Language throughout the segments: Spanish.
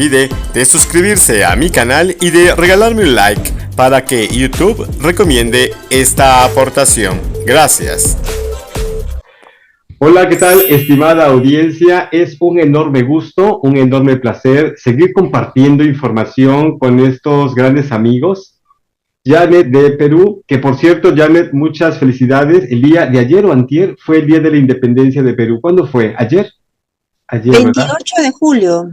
olvide de suscribirse a mi canal y de regalarme un like para que YouTube recomiende esta aportación. Gracias. Hola, ¿qué tal, estimada audiencia? Es un enorme gusto, un enorme placer seguir compartiendo información con estos grandes amigos. Janet de Perú, que por cierto, Janet, muchas felicidades. El día de ayer o antier fue el día de la independencia de Perú. ¿Cuándo fue? ¿Ayer? Ayer, ¿verdad? 28 de julio.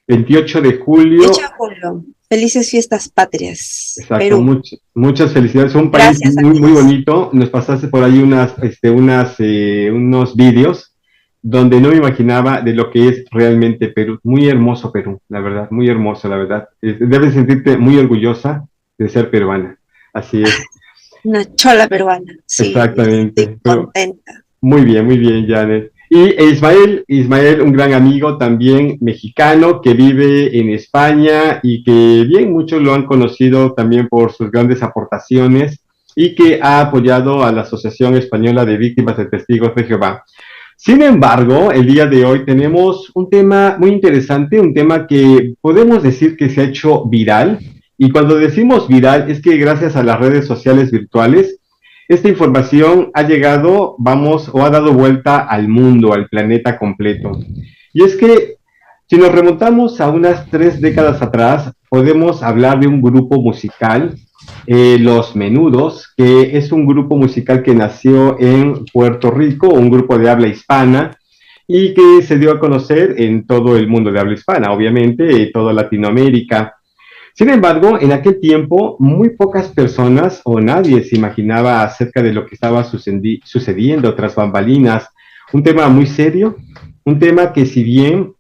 28 de julio. 28 de julio. Felices fiestas patrias. Exacto, Perú. muchas felicidades. Es un país Gracias, muy, muy amigos. bonito. Nos pasaste por ahí unos vídeos donde no me imaginaba de lo que es realmente Perú. Muy hermoso Perú, la verdad, muy hermoso, la verdad. Debes sentirte muy orgullosa de ser peruana. Así es, Una chola peruana. Sí, exactamente. estoy contenta. Muy bien, Janet. Y Ismael, un gran amigo también mexicano que vive en España y que bien muchos lo han conocido también por sus grandes aportaciones y que ha apoyado a la Asociación Española de Víctimas de Testigos de Jehová. Sin embargo, el día de hoy tenemos un tema muy interesante, un tema que podemos decir que se ha hecho viral. Y cuando decimos viral es que gracias a las redes sociales virtuales, esta información ha llegado, o ha dado vuelta al mundo, al planeta completo. Y es que si nos remontamos a unas 3 décadas atrás, podemos hablar de un grupo musical, Los Menudos, que es un grupo musical que nació en Puerto Rico, un grupo de habla hispana, y que se dio a conocer en todo el mundo de habla hispana, obviamente, toda Latinoamérica. Sin embargo, en aquel tiempo, muy pocas personas o nadie se imaginaba acerca de lo que estaba sucediendo tras bambalinas. Un tema muy serio, un tema que si bien,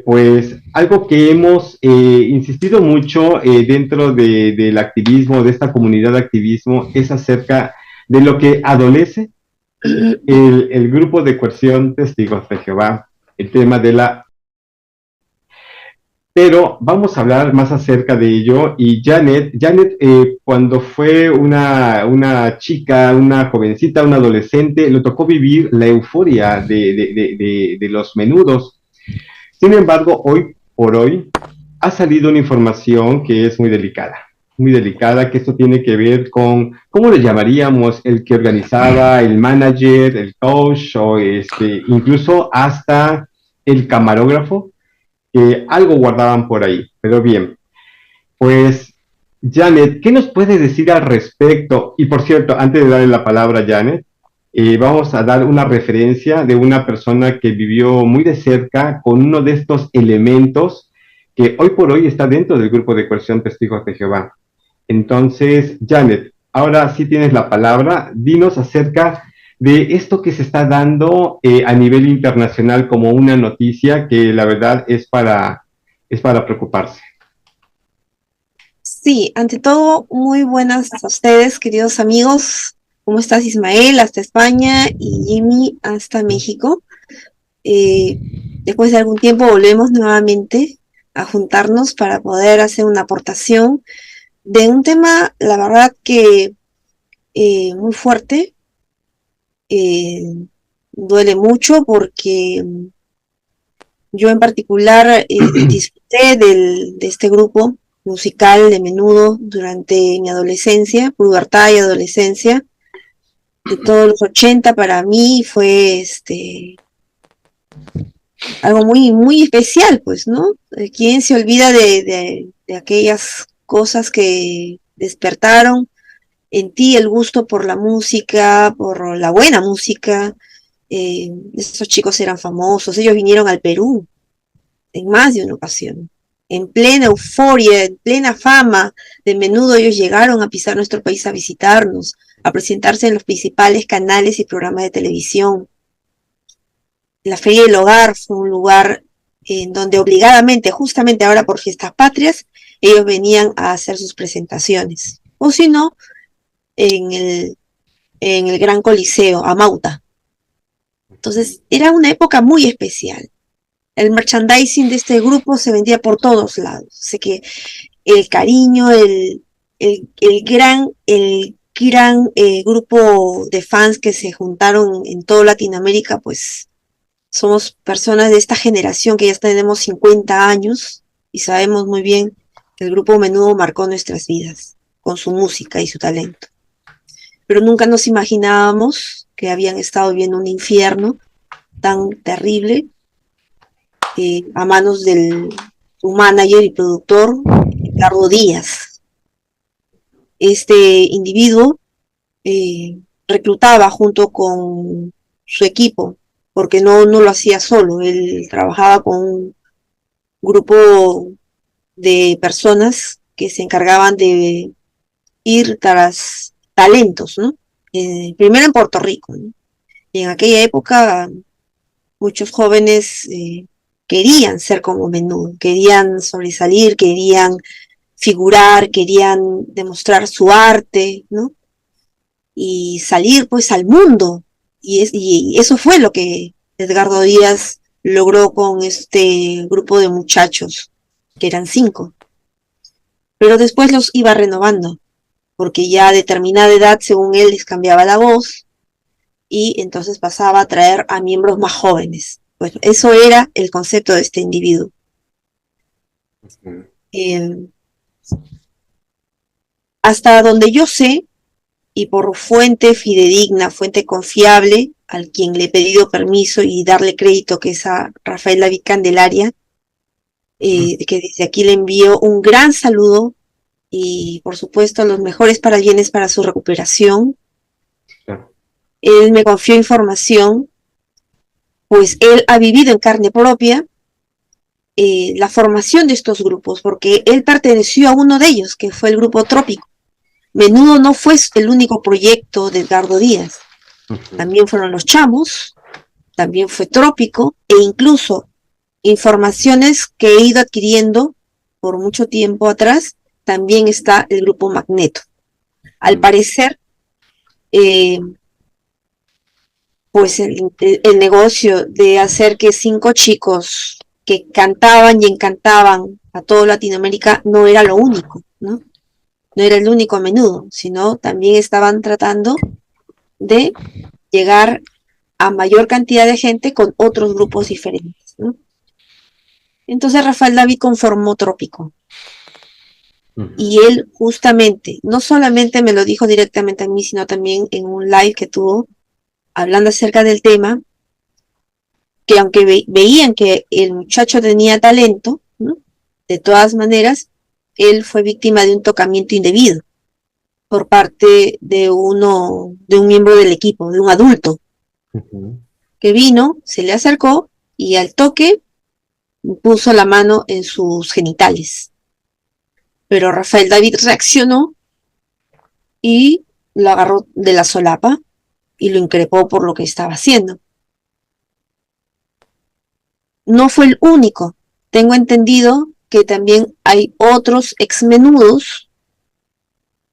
pues algo que hemos insistido mucho dentro del activismo, de esta comunidad de activismo, es acerca de lo que adolece el grupo de coerción Testigos de Jehová, el tema de la... Pero vamos a hablar más acerca de ello. Y Janet, cuando fue una chica, una jovencita, una adolescente, le tocó vivir la euforia de Los Menudos. Sin embargo, hoy por hoy ha salido una información que es muy delicada, que esto tiene que ver con, ¿cómo le llamaríamos? El que organizaba, el manager, el coach, o incluso hasta el camarógrafo, que algo guardaban por ahí. Pero bien, pues Janet, ¿qué nos puede decir al respecto? Y por cierto, antes de darle la palabra a Janet, vamos a dar una referencia de una persona que vivió muy de cerca con uno de estos elementos que hoy por hoy está dentro del grupo de coerción Testigos de Jehová. Entonces, Janet, ahora sí tienes la palabra. Dinos acerca de esto que se está dando a nivel internacional como una noticia que la verdad es para preocuparse. Sí, ante todo, muy buenas a ustedes, queridos amigos. ¿Cómo estás, Ismael? Hasta España y Jimmy hasta México. Eh, Después de algún tiempo volvemos nuevamente a juntarnos para poder hacer una aportación de un tema, la verdad que muy fuerte. eh, Duele mucho porque yo en particular disfruté de este grupo musical de Menudo durante mi adolescencia, pubertad y adolescencia. De todos los 80 para mí fue algo muy, muy especial, pues, ¿no? ¿Quién se olvida de aquellas cosas que despertaron en ti el gusto por la música, por la buena música? Estos chicos eran famosos, ellos vinieron al Perú en más de una ocasión. En plena euforia, en plena fama, de Menudo ellos llegaron a pisar nuestro país a visitarnos, a presentarse en los principales canales y programas de televisión. La Feria del Hogar fue un lugar en donde obligadamente, justamente ahora por fiestas patrias, ellos venían a hacer sus presentaciones. O si no, en el Gran Coliseo, a Mauta. Entonces, era una época muy especial. El merchandising de este grupo se vendía por todos lados. Sé que el cariño, el gran grupo de fans que se juntaron en toda Latinoamérica, pues somos personas de esta generación que ya tenemos 50 años, y sabemos muy bien que el grupo Menudo marcó nuestras vidas con su música y su talento. Pero nunca nos imaginábamos que habían estado viviendo un infierno tan terrible a manos su manager y productor, Ricardo Díaz. Este individuo reclutaba junto con su equipo, porque no lo hacía solo, él trabajaba con un grupo de personas que se encargaban de ir tras talentos, ¿no? Primero en Puerto Rico, ¿no? Y en aquella época muchos jóvenes querían ser como Menudo, querían sobresalir, querían figurar, querían demostrar su arte, ¿no? Y salir pues al mundo. Y eso fue lo que Edgardo Díaz logró con este grupo de muchachos, que eran 5. Pero después los iba renovando, porque ya a determinada edad, según él, les cambiaba la voz, y entonces pasaba a traer a miembros más jóvenes. Pues eso era el concepto de este individuo. Hasta donde yo sé, y por fuente fidedigna, fuente confiable, al quien le he pedido permiso y darle crédito, que es a Rafael David Candelaria, que desde aquí le envío un gran saludo y por supuesto los mejores parabienes para su recuperación. Él me confió información, pues él ha vivido en carne propia la formación de estos grupos, porque él perteneció a uno de ellos, que fue el grupo Trópico. Menudo no fue el único proyecto de Edgardo Díaz, también fueron Los Chamos, también fue Trópico, e incluso informaciones que he ido adquiriendo por mucho tiempo atrás, también está el grupo Magneto. Al parecer, pues el negocio de hacer que 5 chicos que cantaban y encantaban a toda Latinoamérica no era lo único, ¿no? No era el único Menudo, sino también estaban tratando de llegar a mayor cantidad de gente con otros grupos diferentes, ¿no? Entonces Rafael David conformó Trópico. Y él justamente, no solamente me lo dijo directamente a mí, sino también en un live que tuvo, hablando acerca del tema, que aunque veían que el muchacho tenía talento, ¿no? De todas maneras, él fue víctima de un tocamiento indebido por parte de un miembro del equipo, de un adulto, que vino, se le acercó y al toque puso la mano en sus genitales. Pero Rafael David reaccionó y lo agarró de la solapa y lo increpó por lo que estaba haciendo. No fue el único. Tengo entendido que también hay otros exmenudos,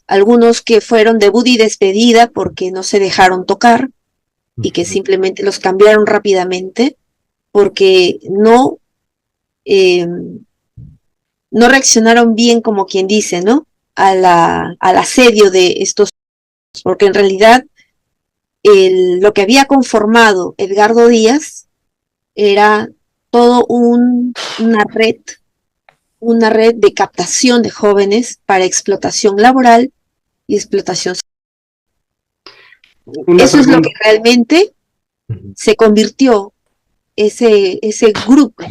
algunos que fueron debut y despedida porque no se dejaron tocar y que simplemente los cambiaron rápidamente porque no reaccionaron bien, como quien dice, ¿no? Al asedio de estos, porque en realidad lo que había conformado Edgardo Díaz era todo una red de captación de jóvenes para explotación laboral y explotación. Eso es lo que realmente se convirtió ese grupo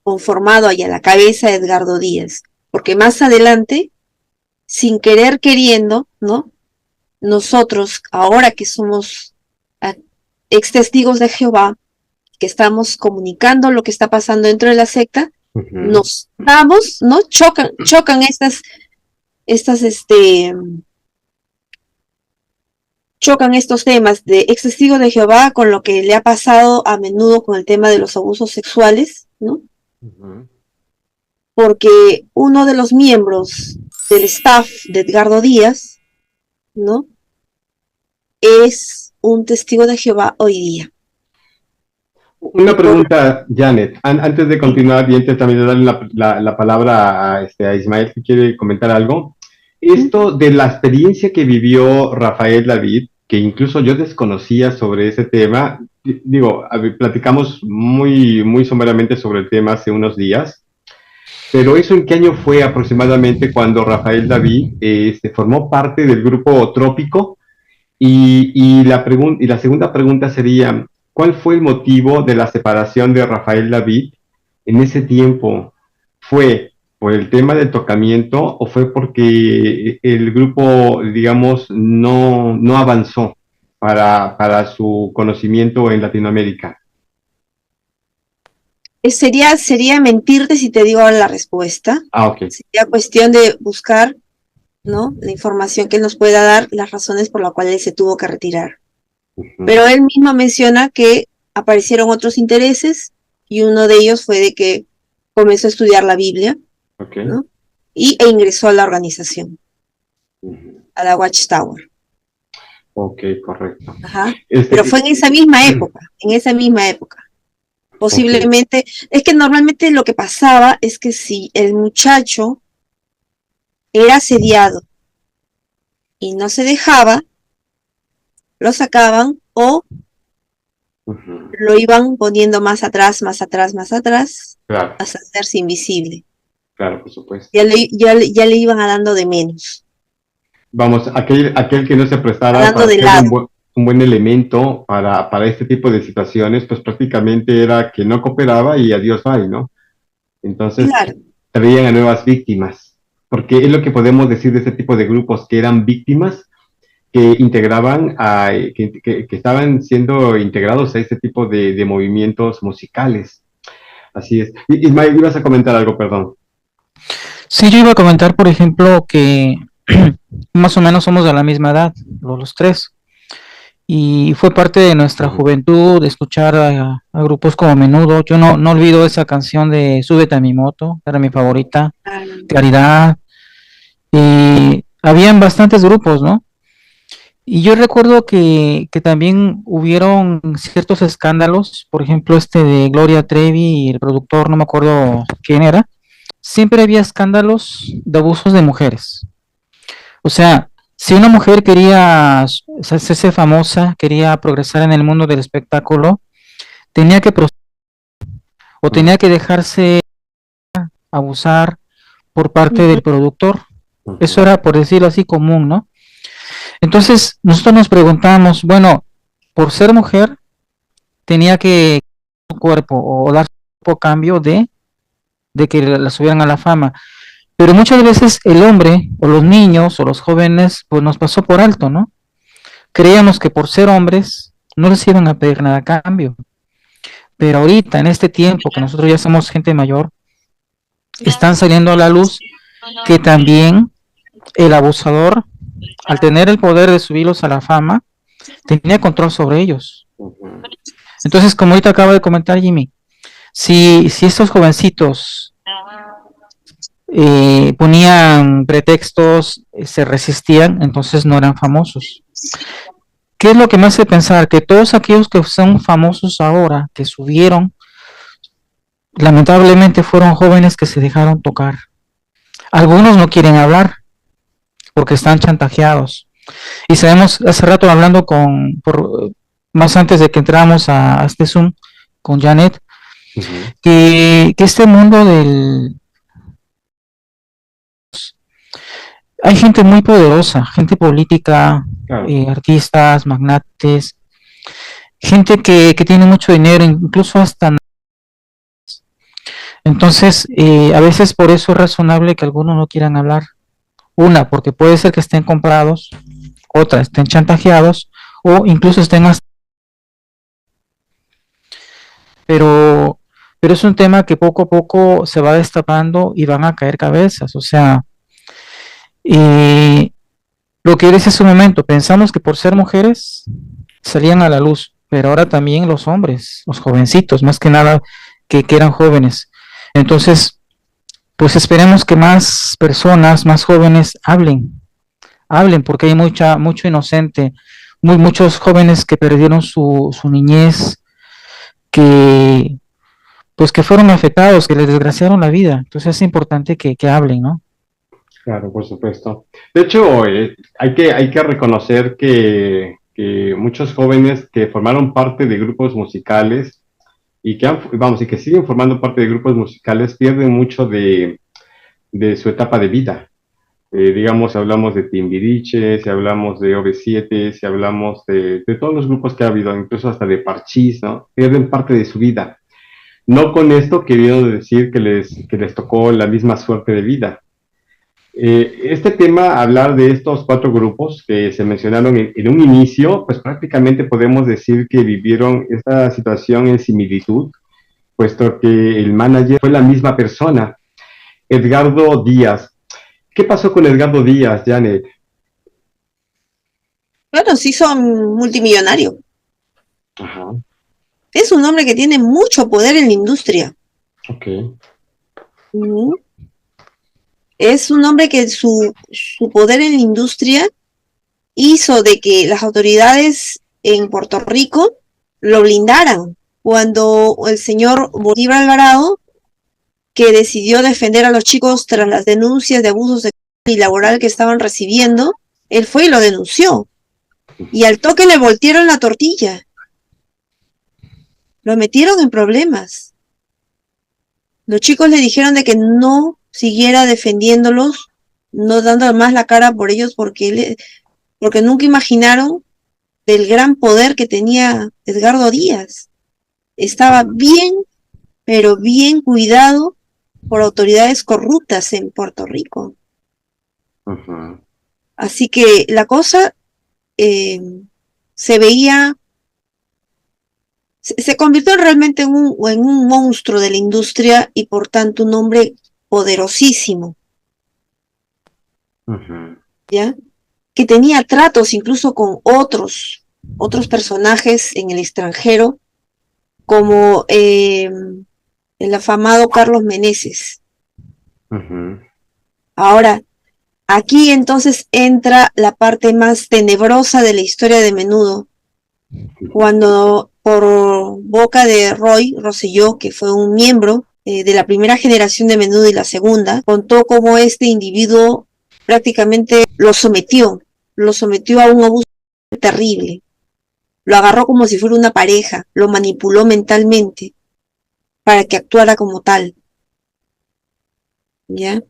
conformado ahí a la cabeza de Edgardo Díaz, porque más adelante, sin querer queriendo, ¿no? Nosotros, ahora que somos ex testigos de Jehová, que estamos comunicando lo que está pasando dentro de la secta, nos damos, ¿no? Chocan chocan estos temas de ex testigo de Jehová con lo que le ha pasado a Menudo con el tema de los abusos sexuales, ¿no? Porque uno de los miembros del staff de Edgardo Díaz, ¿no? Es un testigo de Jehová hoy día. Una pregunta, Janet, antes de continuar, y antes también de darle la palabra a Ismael, si quiere comentar algo. Esto de la experiencia que vivió Rafael David, que incluso yo desconocía sobre ese tema, digo, platicamos muy someramente sobre el tema hace unos días, Pero ¿eso en qué año fue aproximadamente cuando Rafael David se formó parte del grupo Trópico? Y la segunda pregunta sería, ¿cuál fue el motivo de la separación de Rafael David en ese tiempo? ¿Fue por el tema del tocamiento o fue porque el grupo, digamos, no avanzó para su conocimiento en Latinoamérica? Sería mentirte si te digo ahora la respuesta. Ah, ok. Sería cuestión de buscar, ¿no?, la información que él nos pueda dar, las razones por las cuales él se tuvo que retirar. Ujú. Pero él mismo menciona que aparecieron otros intereses y uno de ellos fue de que comenzó a estudiar la Biblia, Ok. ¿no? E ingresó a la organización, Ujú. a la Watchtower. Ok, correcto. Ajá. Pero Este, fue en esa misma época, en esa misma época. ok. Posiblemente, es que normalmente lo que pasaba es que si el muchacho era asediado y no se dejaba, lo sacaban o Ujú. lo iban poniendo más atrás, más atrás, más atrás, Claro, hasta hacerse invisible. claro, por supuesto. Ya le iban a dando de menos, Vamos, aquel que no se a prestara dando para de ser lado. un buen elemento para este tipo de situaciones, pues prácticamente era que no cooperaba y adiós, bye, ¿no? Entonces Claro, traían a nuevas víctimas, porque es lo que podemos decir de este tipo de grupos que eran víctimas que que estaban siendo integrados a este tipo de movimientos musicales. Así es. Ismael, ibas a comentar algo, perdón. Sí, yo iba a comentar, por ejemplo, que más o menos somos de la misma edad, los tres, y fue parte de nuestra Ujú. juventud escuchar a grupos como Menudo. Yo no olvido esa canción de Súbete a mi moto, era mi favorita, Claridad, y habían bastantes grupos, ¿no? Y yo recuerdo que también hubieron ciertos escándalos, por ejemplo, este de Gloria Trevi y el productor, no me acuerdo quién era. Siempre había escándalos de abusos de mujeres. O sea, si una mujer quería hacerse famosa, quería progresar en el mundo del espectáculo, tenía que o tenía que dejarse abusar por parte del productor. Eso Ujú. era, por decirlo así, común, ¿no? Entonces, nosotros nos preguntamos, bueno, por ser mujer, tenía que su cuerpo o dar su cuerpo a cambio de que la subieran a la fama. Pero muchas veces el hombre o los niños o los jóvenes pues nos pasó por alto, ¿no? Creíamos que por ser hombres no les iban a pedir nada a cambio. Pero ahorita, en este tiempo que nosotros ya somos gente mayor, están saliendo a la luz que también el abusador, al tener el poder de subirlos a la fama, tenía control sobre ellos. Ujú. Entonces, como ahorita acaba de comentar Jimmy, si estos jovencitos ponían pretextos, se resistían, entonces no eran famosos. ¿Qué es lo que me hace pensar? Que todos aquellos que son famosos ahora, que subieron, lamentablemente fueron jóvenes que se dejaron tocar. Algunos no quieren hablar porque están chantajeados. Y sabemos, hace rato hablando más antes de que entramos a este Zoom con Janet, Ujú. que este mundo hay gente muy poderosa, gente política, Claro. artistas, magnates, gente que tiene mucho dinero, incluso hasta... Entonces, a veces por eso es razonable que algunos no quieran hablar. Una, porque puede ser que estén comprados, otra, estén chantajeados o incluso estén hasta... Pero, pero es un tema que poco a poco se va destapando y van a caer cabezas. O sea, eh, lo que dice hace un momento, pensamos que por ser mujeres salían a la luz, pero ahora también los hombres, los jovencitos, más que nada que eran jóvenes. Entonces, pues esperemos que más personas, más jóvenes hablen, porque hay mucho inocente, muchos jóvenes que perdieron su niñez, que pues que fueron afectados, que les desgraciaron la vida. Entonces es importante que hablen, ¿no? Claro, por supuesto. De hecho, hay que reconocer que muchos jóvenes que formaron parte de grupos musicales y que vamos, y que siguen formando parte de grupos musicales, pierden mucho de su etapa de vida. Digamos, si hablamos de Timbiriche, si hablamos de OV7, si hablamos de todos los grupos que ha habido, incluso hasta de Parchís, ¿no? Pierden parte de su vida. No con esto queriendo decir que les tocó la misma suerte de vida. Este tema, hablar de estos 4 grupos que se mencionaron en un inicio, pues prácticamente podemos decir que vivieron esta situación en similitud, puesto que el manager fue la misma persona, Edgardo Díaz. ¿Qué pasó con Edgardo Díaz, Janet? Bueno, sí son multimillonario. Ajá, Es un hombre que tiene mucho poder en la industria. ok. Ujú. Es un hombre que su poder en la industria hizo de que las autoridades en Puerto Rico lo blindaran. Cuando el señor Bolívar Alvarado, que decidió defender a los chicos tras las denuncias de abuso sexual y laboral que estaban recibiendo, él fue y lo denunció. Y al toque le voltearon la tortilla. Lo metieron en problemas. Los chicos le dijeron de que no siguiera defendiéndolos, no dando más la cara por ellos, porque nunca imaginaron del gran poder que tenía Edgardo Díaz. Estaba bien, pero bien cuidado por autoridades corruptas en Puerto Rico. Ajá. Así que la cosa se veía, se convirtió realmente en un monstruo de la industria y por tanto un hombre poderosísimo, Ajá. ¿ya? Que tenía tratos incluso con otros personajes en el extranjero, como el afamado Carlos Meneses. Ajá. Ahora, aquí entonces entra la parte más tenebrosa de la historia de Menudo, cuando por boca de Roy Rosselló, que fue un miembro de la primera generación de Menudo y la segunda, contó cómo este individuo prácticamente lo sometió a un abuso terrible. Lo agarró como si fuera una pareja, lo manipuló mentalmente para que actuara como tal. ¿Ya?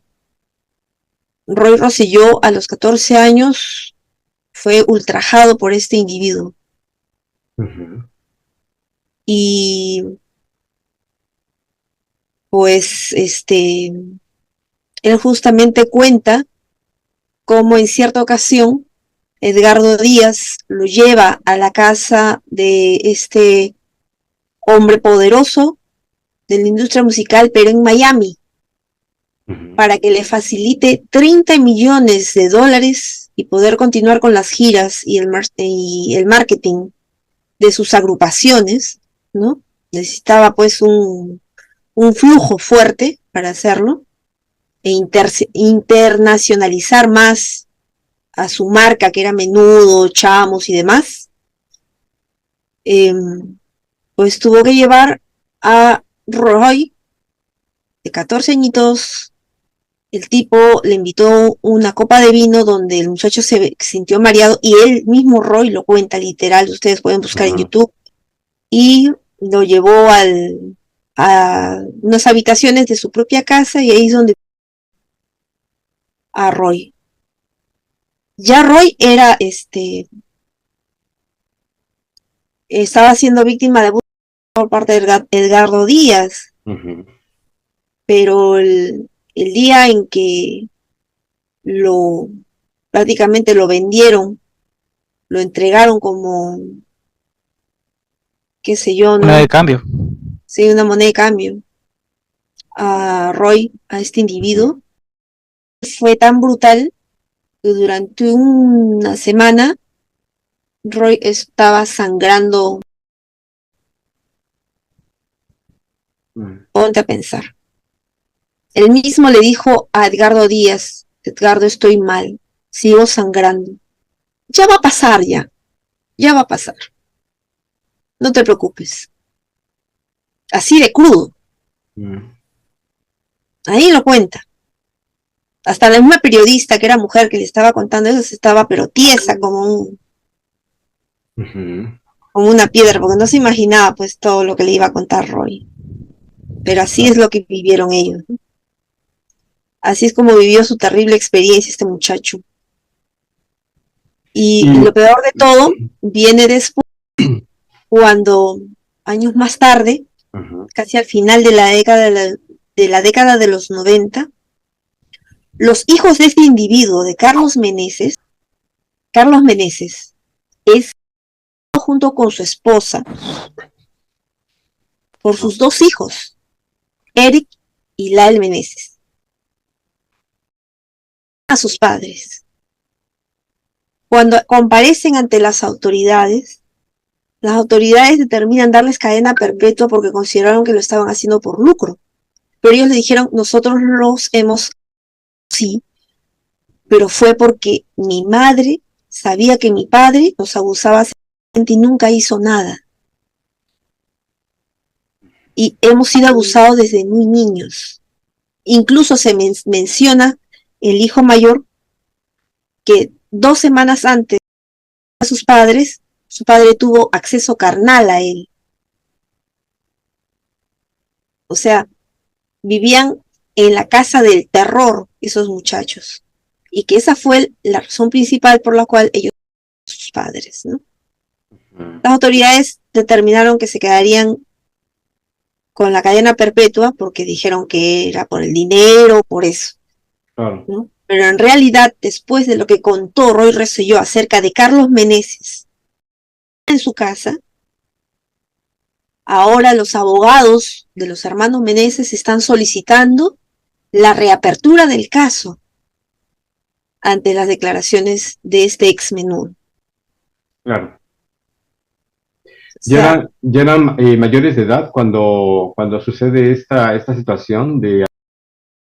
Roy Rosselló a los 14 años fue ultrajado por este individuo. Ajá. Y pues él justamente cuenta cómo en cierta ocasión Edgardo Díaz lo lleva a la casa de este hombre poderoso de la industria musical, pero en Miami, para que le facilite $30 millones y poder continuar con las giras y el marketing de sus agrupaciones, ¿no? Necesitaba pues un flujo fuerte para hacerlo e internacionalizar más a su marca, que era Menudo, Chamos y demás. Pues tuvo que llevar a Roy, de 14 añitos. El tipo le invitó una copa de vino donde el muchacho se sintió mareado y él mismo, Roy, lo cuenta literal, ustedes pueden buscar en YouTube, y lo llevó a unas habitaciones de su propia casa y ahí es donde a Roy. Ya Roy era estaba siendo víctima de abuso por parte de Edgardo Díaz, pero el día en que prácticamente lo vendieron, lo entregaron como, qué sé yo, ¿no? Una de cambio. Sí, una moneda de cambio a Roy, a este individuo, fue tan brutal que durante una semana Roy estaba sangrando. Ponte a pensar. Él mismo le dijo a Edgardo Díaz: Edgardo, estoy mal, sigo sangrando. Ya va a pasar, ya va a pasar. No te preocupes. Así de crudo. Ahí lo cuenta. Hasta la misma periodista, que era mujer, que le estaba contando eso, estaba pero tiesa como un... como una piedra, porque no se imaginaba pues todo lo que le iba a contar Roy. Pero así es lo que vivieron ellos, ¿no? Así es como vivió su terrible experiencia este muchacho. Y lo peor de todo viene después, cuando años más tarde, casi al final de la década de los 90, los hijos de este individuo, de Carlos Meneses, es junto con su esposa, por sus dos hijos, Eric y Lael Meneses, a sus padres. Cuando comparecen ante las autoridades determinan darles cadena perpetua porque consideraron que lo estaban haciendo por lucro. Pero ellos le dijeron, nosotros los hemos, sí, pero fue porque mi madre sabía que mi padre nos abusaba sexualmente y nunca hizo nada. Y hemos sido abusados desde muy niños. Incluso se menciona el hijo mayor que 2 semanas antes de sus padres, su padre tuvo acceso carnal a él. O sea, vivían en la casa del terror esos muchachos. Y que esa fue la razón principal por la cual ellos sus padres, ¿no? Las autoridades determinaron que se quedarían con la cadena perpetua porque dijeron que era por el dinero, por eso. ¿No? Pero en realidad, después de lo que contó Roy Rosselló acerca de Carlos Meneses en su casa, ahora los abogados de los hermanos Meneses están solicitando la reapertura del caso ante las declaraciones de este ex menudo. Claro. Ya eran mayores de edad cuando sucede esta situación de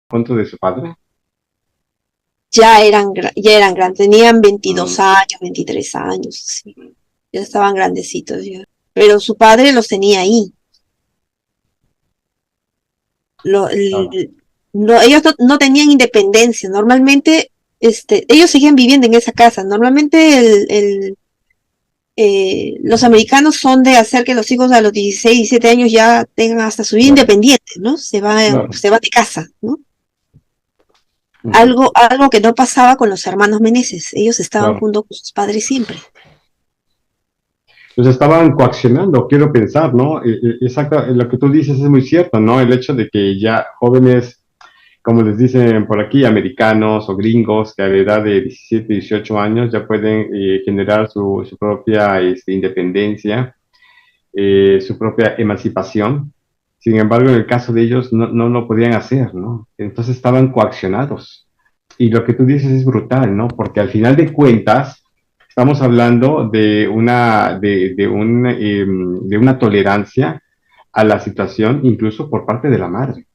encuentro de su padre. Ya eran grandes, tenían 22 años, 23 años, sí. Ya estaban grandecitos ya. Pero su padre los tenía ahí. Ellos no tenían independencia. Normalmente, ellos seguían viviendo en esa casa. Normalmente los americanos son de hacer que los hijos a los 16, 17 años ya tengan hasta su vida independiente, ¿no? Se van de casa, ¿no? Algo que no pasaba con los hermanos Meneses. Ellos estaban junto con sus padres siempre. Los estaban coaccionando, quiero pensar, ¿no? Exacto, lo que tú dices es muy cierto, ¿no? El hecho de que ya jóvenes, como les dicen por aquí, americanos o gringos, que a la edad de 17, 18 años ya pueden generar su propia independencia, su propia emancipación. Sin embargo, en el caso de ellos no lo podían hacer, ¿no? Entonces estaban coaccionados. Y lo que tú dices es brutal, ¿no? Porque al final de cuentas, estamos hablando de una tolerancia a la situación, incluso por parte de la madre.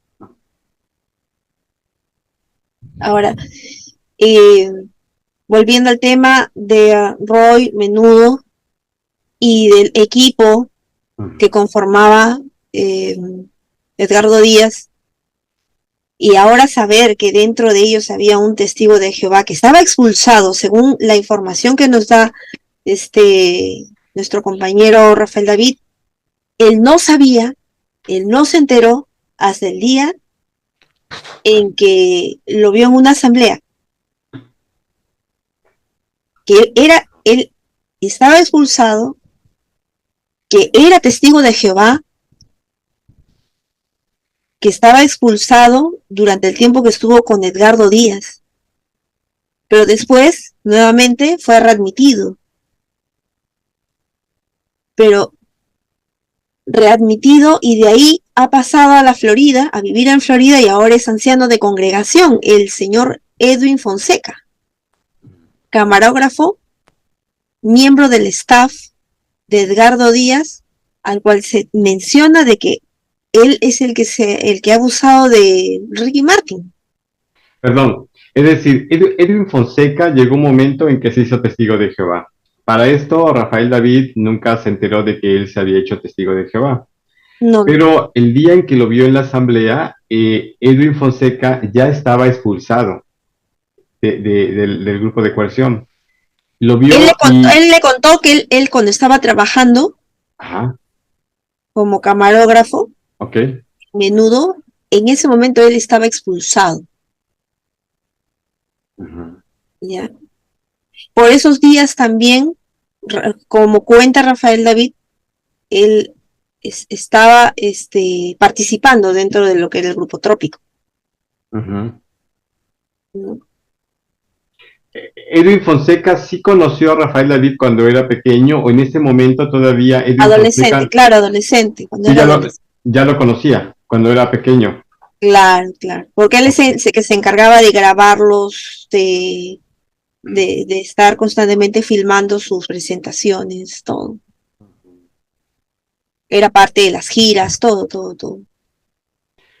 Ahora, volviendo al tema de Roy Menudo y del equipo que conformaba Edgardo Díaz, y ahora saber que dentro de ellos había un testigo de Jehová que estaba expulsado, según la información que nos da nuestro compañero Rafael David, él no sabía, él no se enteró hasta el día en que lo vio en una asamblea, que él estaba expulsado, que era testigo de Jehová, que estaba expulsado durante el tiempo que estuvo con Edgardo Díaz, pero después nuevamente fue readmitido, y de ahí ha pasado a la Florida, a vivir en Florida, y ahora es anciano de congregación, el señor Edwin Fonseca, camarógrafo, miembro del staff de Edgardo Díaz, al cual se menciona de que él es el que ha abusado de Ricky Martin. Perdón, es decir, Edwin Fonseca llegó un momento en que se hizo testigo de Jehová. Para esto, Rafael David nunca se enteró de que él se había hecho testigo de Jehová. No. Pero el día en que lo vio en la asamblea, Edwin Fonseca ya estaba expulsado del grupo de coerción. Lo vio él le contó que él cuando estaba trabajando Ajá, como camarógrafo, ok. menudo, en ese momento él estaba expulsado, Ujú, ¿ya? Por esos días también, como cuenta Rafael David, él estaba participando dentro de lo que era el grupo Trópico, ujú. ¿no? Edwin Fonseca sí conoció a Rafael David cuando era pequeño, o en ese momento todavía Edwin Adolescente, Fonseca claro, adolescente, cuando sí era ya adolescente. ya lo conocía cuando era pequeño. Claro, claro, porque él Ok. que se encargaba de grabarlos, de estar constantemente filmando sus presentaciones, todo. Era parte de las giras, todo, todo, todo.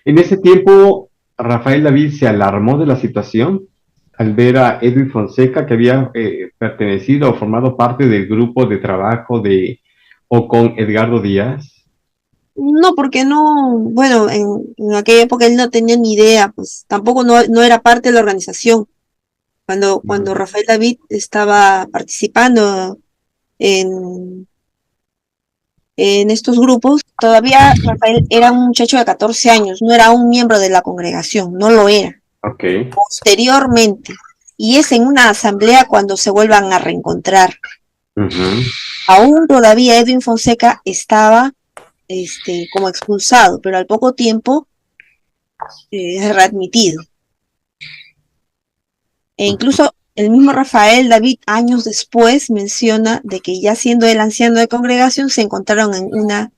En ese tiempo, Rafael David se alarmó de la situación al ver a Edwin Fonseca, que había pertenecido o formado parte del grupo de trabajo de o con Edgardo Díaz. No, porque no, bueno, en aquella época él no tenía ni idea, pues tampoco no era parte de la organización. Cuando Ujú, Rafael David estaba participando en, en estos grupos, todavía Rafael era un muchacho de 14 años, no era un miembro de la congregación, no lo era. ok. Posteriormente, y es en una asamblea cuando se vuelvan a reencontrar. Ujú, Aún todavía Edwin Fonseca estaba como expulsado, pero al poco tiempo es readmitido. E incluso el mismo Rafael David, años después, menciona de que ya siendo el anciano de congregación, se encontraron en una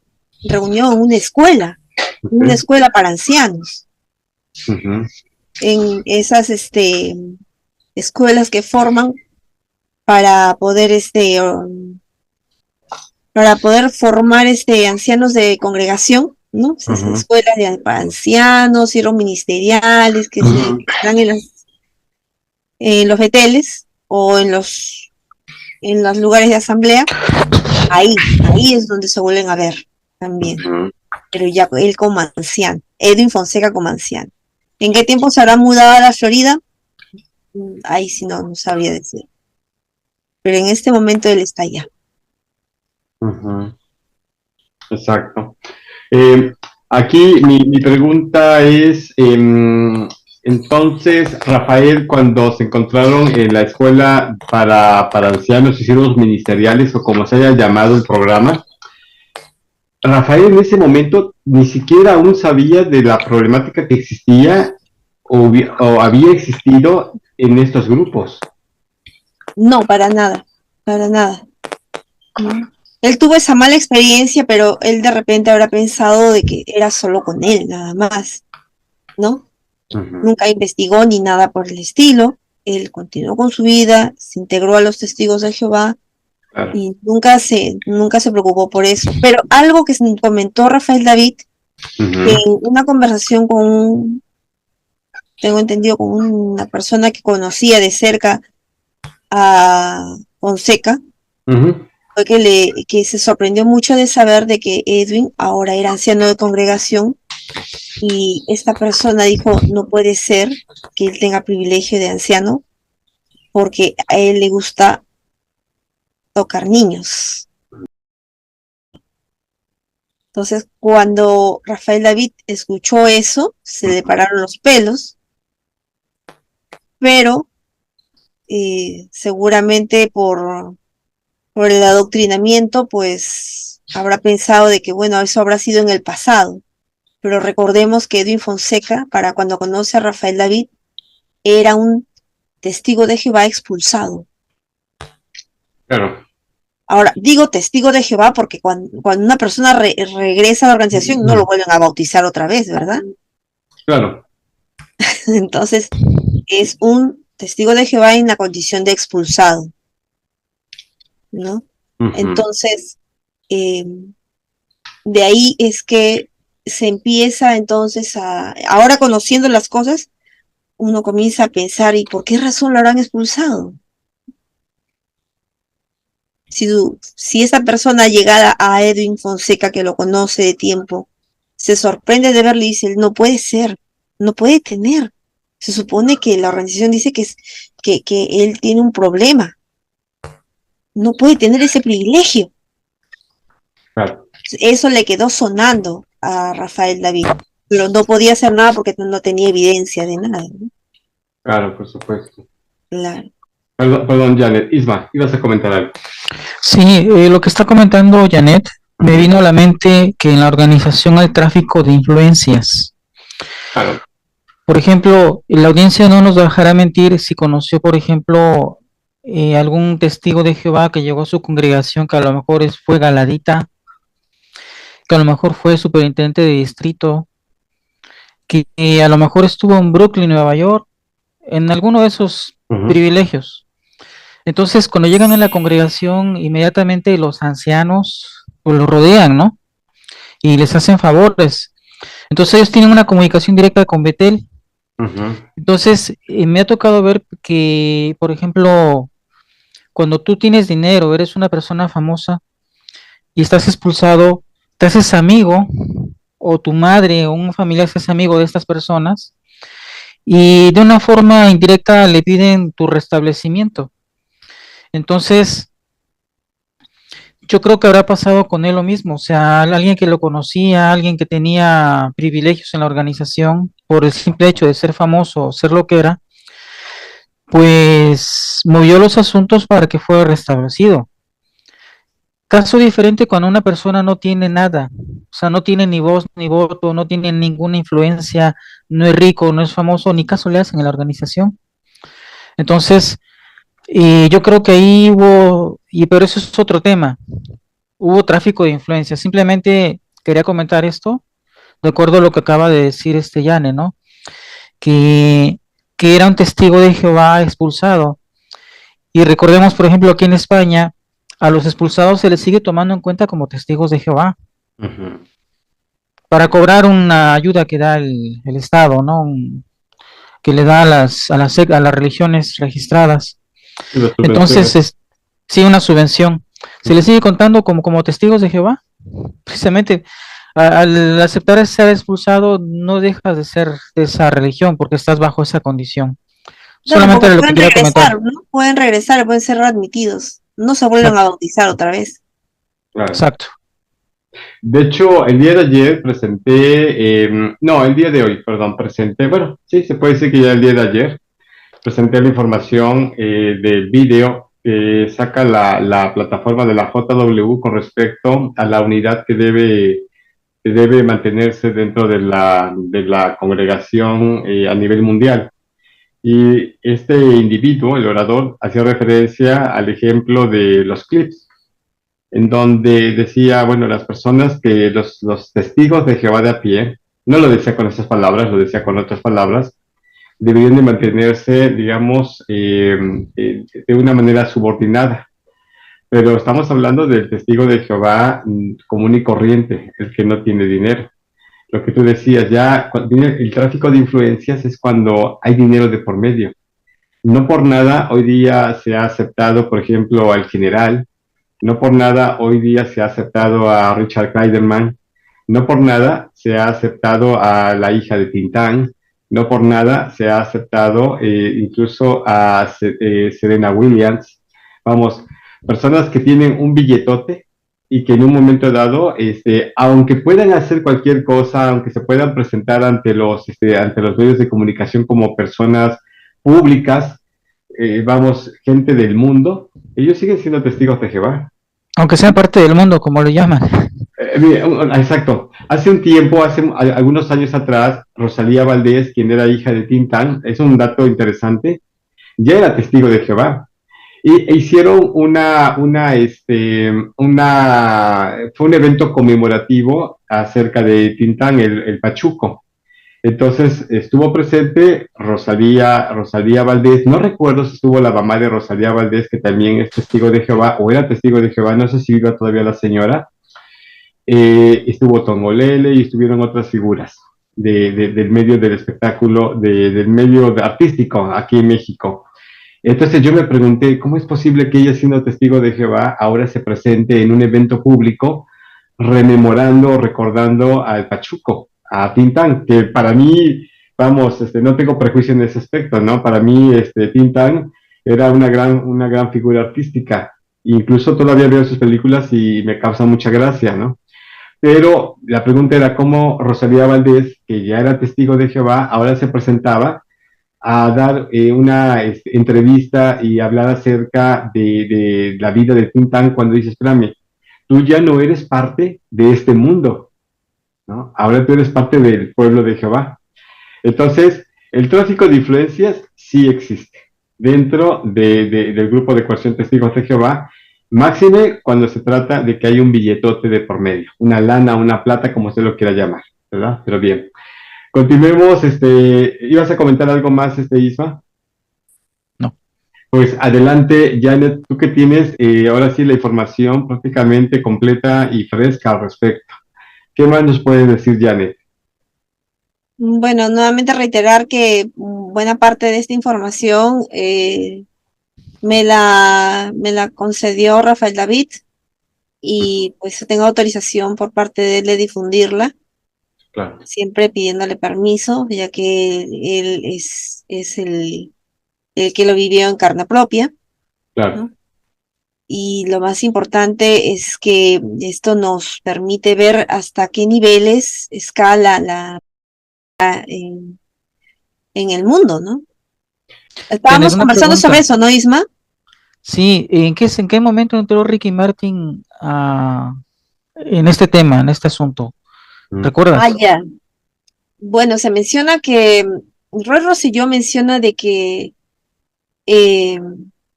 reunión, ok, una escuela para ancianos, ujú, en esas escuelas que forman para poder para poder formar ancianos de congregación, ¿no? Esas ujú, escuelas para ancianos, y los ministeriales ujú, que están en los beteles o en los lugares de asamblea, ahí es donde se vuelven a ver también, ujú. pero ya él como anciano, Edwin Fonseca como anciano. ¿En qué tiempo se habrá mudado a la Florida? Ahí sí no sabría decir, pero en este momento él está allá. Ujú, exacto. Eh, aquí mi pregunta es, entonces, Rafael, cuando se encontraron en la escuela para ancianos, hicieron los ministeriales o como se haya llamado el programa, Rafael en ese momento ni siquiera aún sabía de la problemática que existía o había existido en estos grupos. No, para nada, para nada. ¿No? Él tuvo esa mala experiencia, pero él de repente habrá pensado de que era solo con él, nada más, ¿no? Ujú, Nunca investigó ni nada por el estilo. Él continuó con su vida, se integró a los testigos de Jehová claro. y nunca se preocupó por eso. Pero algo que comentó Rafael David Ujú, en una conversación tengo entendido, con una persona que conocía de cerca a Fonseca, ujú, fue que se sorprendió mucho de saber de que Edwin ahora era anciano de congregación y esta persona dijo, no puede ser que él tenga privilegio de anciano porque a él le gusta tocar niños. Entonces, cuando Rafael David escuchó eso, se le pararon los pelos, pero seguramente por el adoctrinamiento, pues habrá pensado de que, bueno, eso habrá sido en el pasado. Pero recordemos que Edwin Fonseca, para cuando conoce a Rafael David, era un testigo de Jehová expulsado. claro. Ahora, digo testigo de Jehová porque cuando una persona regresa a la organización no lo vuelven a bautizar otra vez, ¿verdad? Claro. Entonces, es un testigo de Jehová en la condición de expulsado, ¿no? Ujú, Entonces, eh, de ahí es que se empieza entonces ahora conociendo las cosas, uno comienza a pensar, ¿y por qué razón lo habrán expulsado? Si esa persona llegada a Edwin Fonseca, que lo conoce de tiempo, se sorprende de verle y dice, no puede ser, no puede tener. Se supone que la organización dice que él tiene un problema, no puede tener ese privilegio. Claro, Eso le quedó sonando a Rafael David, pero no podía hacer nada porque no tenía evidencia de nada, ¿no? claro, por supuesto. Claro. Perdón, Janet. Isma, ibas a comentar algo. Sí, lo que está comentando Janet, me vino a la mente que en la organización hay tráfico de influencias. Claro. Por ejemplo, la audiencia no nos dejará mentir si conoció, por ejemplo, algún testigo de Jehová que llegó a su congregación, que a lo mejor fue Galadita, que a lo mejor fue superintendente de distrito, que a lo mejor estuvo en Brooklyn, Nueva York, en alguno de esos privilegios. Entonces, cuando llegan a la congregación, inmediatamente los ancianos pues, los rodean, ¿no? Y les hacen favores. Entonces, ellos tienen una comunicación directa con Betel. Entonces, me ha tocado ver que, por ejemplo, cuando tú tienes dinero, eres una persona famosa y estás expulsado, te haces amigo, o tu madre o un familiar se hace amigo de estas personas, y de una forma indirecta le piden tu restablecimiento. Entonces, yo creo que habrá pasado con él lo mismo, o sea, alguien que lo conocía, alguien que tenía privilegios en la organización, por el simple hecho de ser famoso, ser lo que era, pues movió los asuntos para que fuera restablecido. Caso diferente cuando una persona no tiene nada, o sea, no tiene ni voz ni voto, no tiene ninguna influencia, no es rico, no es famoso, ni caso le hacen en la organización. Entonces, yo creo que ahí hubo, pero eso es otro tema, hubo tráfico de influencia. Simplemente quería comentar esto, de acuerdo a lo que acaba de decir Yane, ¿no? Que, que era un testigo de Jehová expulsado. Y recordemos, por ejemplo, aquí en España, a los expulsados se les sigue tomando en cuenta como testigos de Jehová para cobrar una ayuda que da el Estado, ¿no? Que le da a las religiones registradas. Entonces, sí, una subvención. Se les sigue contando como testigos de Jehová. Precisamente, al aceptar ser expulsado, no dejas de ser de esa religión porque estás bajo esa condición. Solamente lo que quería comentar. ¿No? Pueden regresar, pueden ser readmitidos. No se vuelven a bautizar otra vez. Claro. Exacto. De hecho, el día de ayer presenté, el día de hoy, perdón, presenté, bueno, sí, se puede decir que ya el día de ayer, presenté la información del vídeo que saca la plataforma de la JW con respecto a la unidad que debe mantenerse dentro de la congregación a nivel mundial. Y este individuo, el orador, hacía referencia al ejemplo de los clips, en donde decía, bueno, las personas que los testigos de Jehová de a pie, no lo decía con esas palabras, lo decía con otras palabras, deberían de mantenerse, digamos, de una manera subordinada. Pero estamos hablando del testigo de Jehová común y corriente, el que no tiene dinero. Lo que tú decías, ya el tráfico de influencias es cuando hay dinero de por medio. No por nada hoy día se ha aceptado, por ejemplo, al general, no por nada hoy día se ha aceptado a Richard Kleiderman, no por nada se ha aceptado a la hija de Tintán, no por nada se ha aceptado incluso a Serena Williams. Vamos, personas que tienen un billetote y que en un momento dado, aunque puedan hacer cualquier cosa, aunque se puedan presentar ante los medios de comunicación como personas públicas, gente del mundo, ellos siguen siendo testigos de Jehová. Aunque sean parte del mundo, como lo llaman. Exacto. Hace un tiempo, hace algunos años atrás, Rosalía Valdés, quien era hija de Tintán, es un dato interesante, ya era testigo de Jehová. E hicieron fue un evento conmemorativo acerca de Tintán, el Pachuco. Entonces estuvo presente Rosalía Valdés, no recuerdo si estuvo la mamá de Rosalía Valdés, que también es testigo de Jehová, o era testigo de Jehová, no sé si viva todavía la señora, estuvo Tongolele y estuvieron otras figuras del medio del espectáculo, del medio artístico aquí en México. Entonces yo me pregunté, ¿cómo es posible que ella, siendo testigo de Jehová, ahora se presente en un evento público rememorando, recordando al Pachuco, a Tintán, que para mí, vamos, no tengo prejuicio en ese aspecto, ¿no? Para mí, Tintán era una gran figura artística Incluso todavía veo sus películas y me causa mucha gracia, ¿no? Pero la pregunta era cómo Rosalía Valdés, que ya era testigo de Jehová, ahora se presentaba a dar una entrevista y hablar acerca de la vida de Tintán cuando dice, espérame, tú ya no eres parte de este mundo, ¿no? Ahora tú eres parte del pueblo de Jehová. Entonces, el tráfico de influencias sí existe dentro del grupo de coerción testigos de Jehová, máxime cuando se trata de que hay un billetote de por medio, una lana, una plata, como se lo quiera llamar, ¿verdad? Pero bien, continuemos, ¿ibas a comentar algo más, Isma? No. Pues adelante, Janet, tú que tienes ahora sí la información prácticamente completa y fresca al respecto. ¿Qué más nos puedes decir, Janet? Bueno, nuevamente reiterar que buena parte de esta información me la concedió Rafael David y pues tengo autorización por parte de él de difundirla, Claro, siempre pidiéndole permiso, ya que él es el que lo vivió en carne propia, claro. ¿no? Y lo más importante es que esto nos permite ver hasta qué niveles escala en el mundo, ¿no? Janet, Estábamos una conversando sobre pregunta. eso, ¿no, Isma? Sí, en qué momento entró Ricky Martin en este tema, en este asunto? Mm. Ah, ¿Recuerdas? ya. Bueno, se menciona que Roy Rosselló menciona de que eh,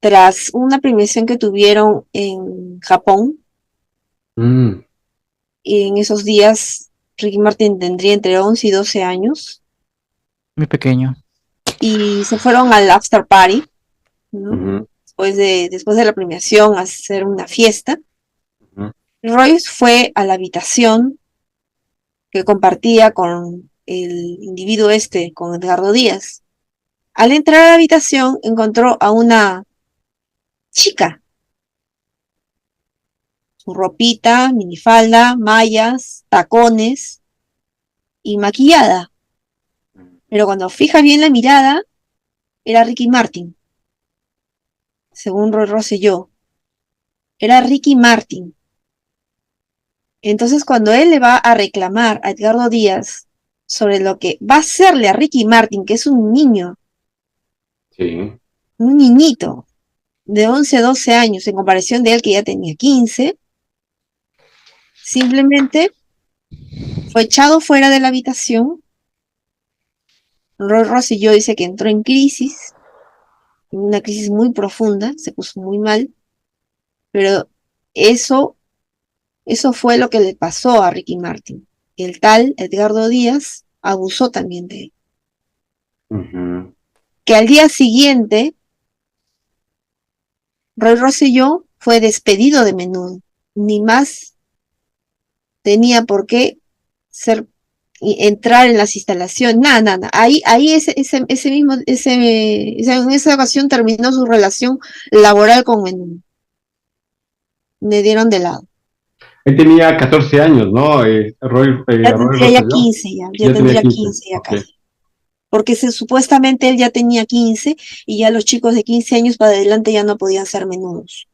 tras una premiación que tuvieron en Japón, Mm. en esos días Ricky Martin tendría entre 11 y 12 años Muy pequeño. y se fueron al after party, ¿no? Ujú, Después de la premiación a hacer una fiesta. ujú. Royce fue a la habitación que compartía con el individuo con Edgardo Díaz. Al entrar a la habitación encontró a una chica, su ropita, minifalda, mallas, tacones y maquillada. Pero cuando fija bien la mirada, era Ricky Martin, según Roy Rosselló. Era Ricky Martin. Entonces, cuando él le va a reclamar a Edgardo Díaz sobre lo que va a hacerle a Ricky Martin, que es un niño, Sí. un niñito de 11 12 años, en comparación de él que ya tenía 15, simplemente fue echado fuera de la habitación. Roy Rosselló dice que entró en crisis, en una crisis muy profunda, se puso muy mal, pero eso, eso fue lo que le pasó a Ricky Martin. El tal Edgardo Díaz abusó también de él. Ujú. Que al día siguiente, Roy Rosselló fue despedido de Menudo. Ni más tenía por qué ser entrar en las instalaciones, nada, nada. Ahí en esa ocasión terminó su relación laboral con Menudo. Me dieron de lado. Él tenía 14 años, ¿no? Ya Roy tendría ya Rosselló. 15 ya Ya tenía tendría 15. 15 ya Ok. casi. Porque supuestamente él ya tenía 15 y ya los chicos de 15 años para adelante ya no podían ser menudos,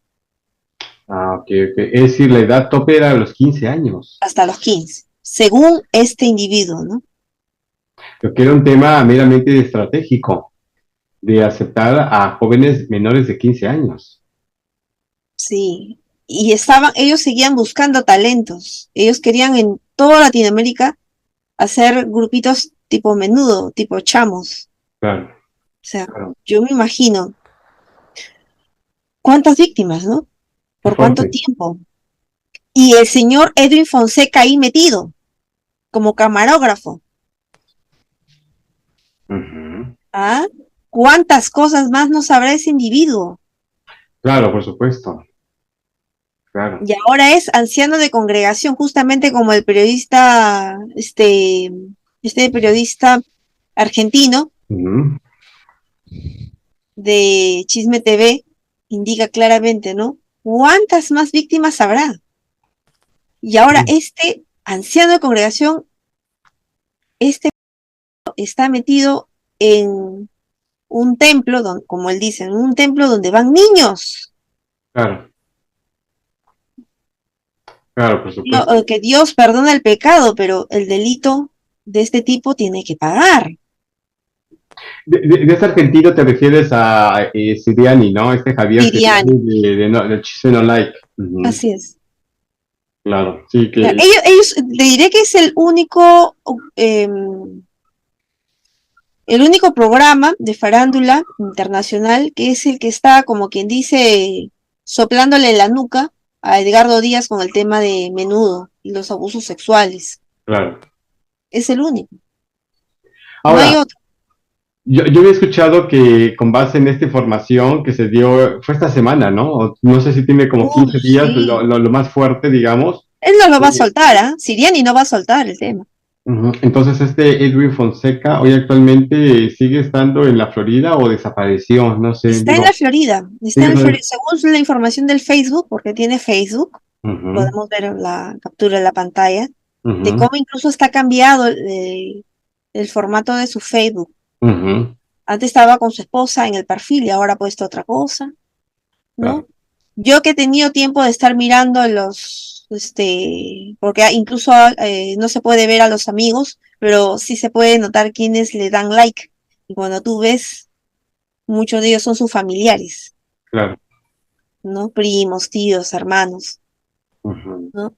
Ah, ok, ok. Es decir, la edad tope era a los 15 años. hasta los 15 según este individuo, ¿no? Lo que era un tema meramente estratégico, de aceptar a jóvenes menores de 15 años. Sí, y ellos seguían buscando talentos, ellos querían en toda Latinoamérica hacer grupitos tipo menudo, tipo chamos, Claro, o sea, claro. yo me imagino cuántas víctimas, ¿no? Qué ¿Por cuánto fuerte. tiempo? Y el señor Edwin Fonseca ahí metido, como camarógrafo, Ujú. ¿ah? ¿Cuántas cosas más no sabrá ese individuo? Claro, por supuesto. Claro. Y ahora es anciano de congregación, justamente como el periodista, este periodista argentino Ujú. de Chisme TV indica claramente, ¿no? ¿Cuántas más víctimas habrá? Y ahora Sí, este anciano de congregación, este está metido en un templo, como él dice, en un templo donde van niños. claro. Claro, por supuesto. Que Dios perdona el pecado, pero el delito de este tipo tiene que pagar. De este argentino te refieres a Siriani, ¿no? Este Javier Siriani, Siriani de Chisme No Like. Ujú, así es. claro, sí Ya, que, te diré que es el único programa de farándula internacional que es el que está, como quien dice, soplándole la nuca a Edgardo Díaz con el tema de Menudo y los abusos sexuales. claro. Es el único, no hay Ahora, otro. yo había escuchado que con base en esta información que se dio, fue esta semana, ¿no? No sé si tiene como 15 días, Sí. lo más fuerte, digamos. Él no lo va a Eh, soltar, ¿ah? Siriani no va a soltar el tema. Ujú. Entonces, este Edwin Fonseca hoy actualmente sigue estando en la Florida o desapareció, no sé, Está en la digo, Florida, está sigue en la estando- Florida. Según la información del Facebook, porque tiene Facebook, Ujú, podemos ver la captura de la pantalla, de ujú, cómo incluso está cambiado el formato de su Facebook. ujú, Antes estaba con su esposa en el perfil y ahora ha puesto otra cosa, ¿no? claro, Yo que he tenido tiempo de estar mirando porque incluso no se puede ver a los amigos, pero sí se puede notar quienes le dan like. Y cuando tú ves, muchos de ellos son sus familiares, claro. ¿no? Primos, tíos, hermanos, Ujú. ¿no?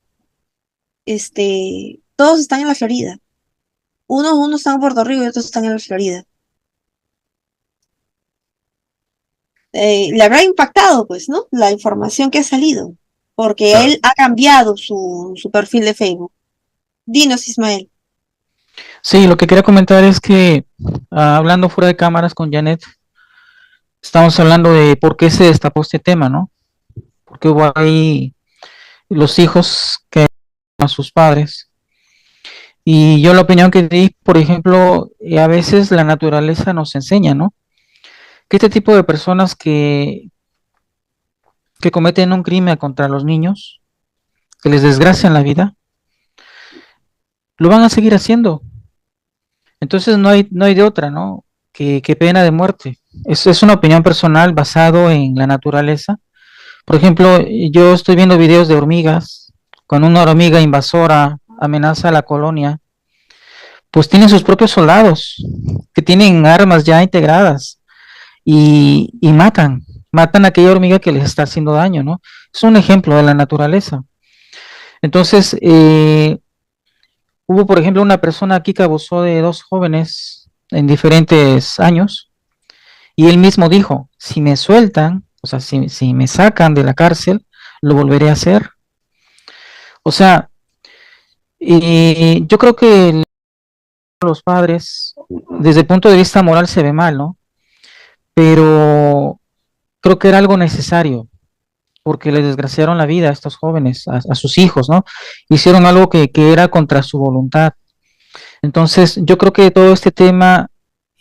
Todos están en la Florida. Unos están en Puerto Rico y otros están en la Florida. Le habrá impactado, pues, ¿no? La información que ha salido, porque Claro. él ha cambiado su perfil de Facebook. Dinos, Ismael. Sí, lo que quería comentar es que hablando fuera de cámaras con Janet, estamos hablando de por qué se destapó este tema, ¿no? Porque hubo ahí los hijos que a sus padres. Y yo la opinión que di, por ejemplo, a veces la naturaleza nos enseña, ¿no? Que este tipo de personas que cometen un crimen contra los niños, que les desgracian la vida, lo van a seguir haciendo. Entonces no hay de otra, ¿no? Que pena de muerte. Es una opinión personal basado en la naturaleza. Por ejemplo, yo estoy viendo videos de hormigas, cuando una hormiga invasora amenaza a la colonia, pues tienen sus propios soldados, que tienen armas ya integradas y matan a aquella hormiga que les está haciendo daño, ¿no? Es un ejemplo de la naturaleza. Entonces, hubo, por ejemplo, una persona aquí que abusó de dos jóvenes en diferentes años y él mismo dijo, si me sueltan, o sea, si me sacan de la cárcel, lo volveré a hacer. O sea, yo creo que los padres, desde el punto de vista moral, se ve mal, ¿no? Pero creo que era algo necesario, porque les desgraciaron la vida a estos jóvenes, a sus hijos, ¿no? Hicieron algo que era contra su voluntad. Entonces, yo creo que todo este tema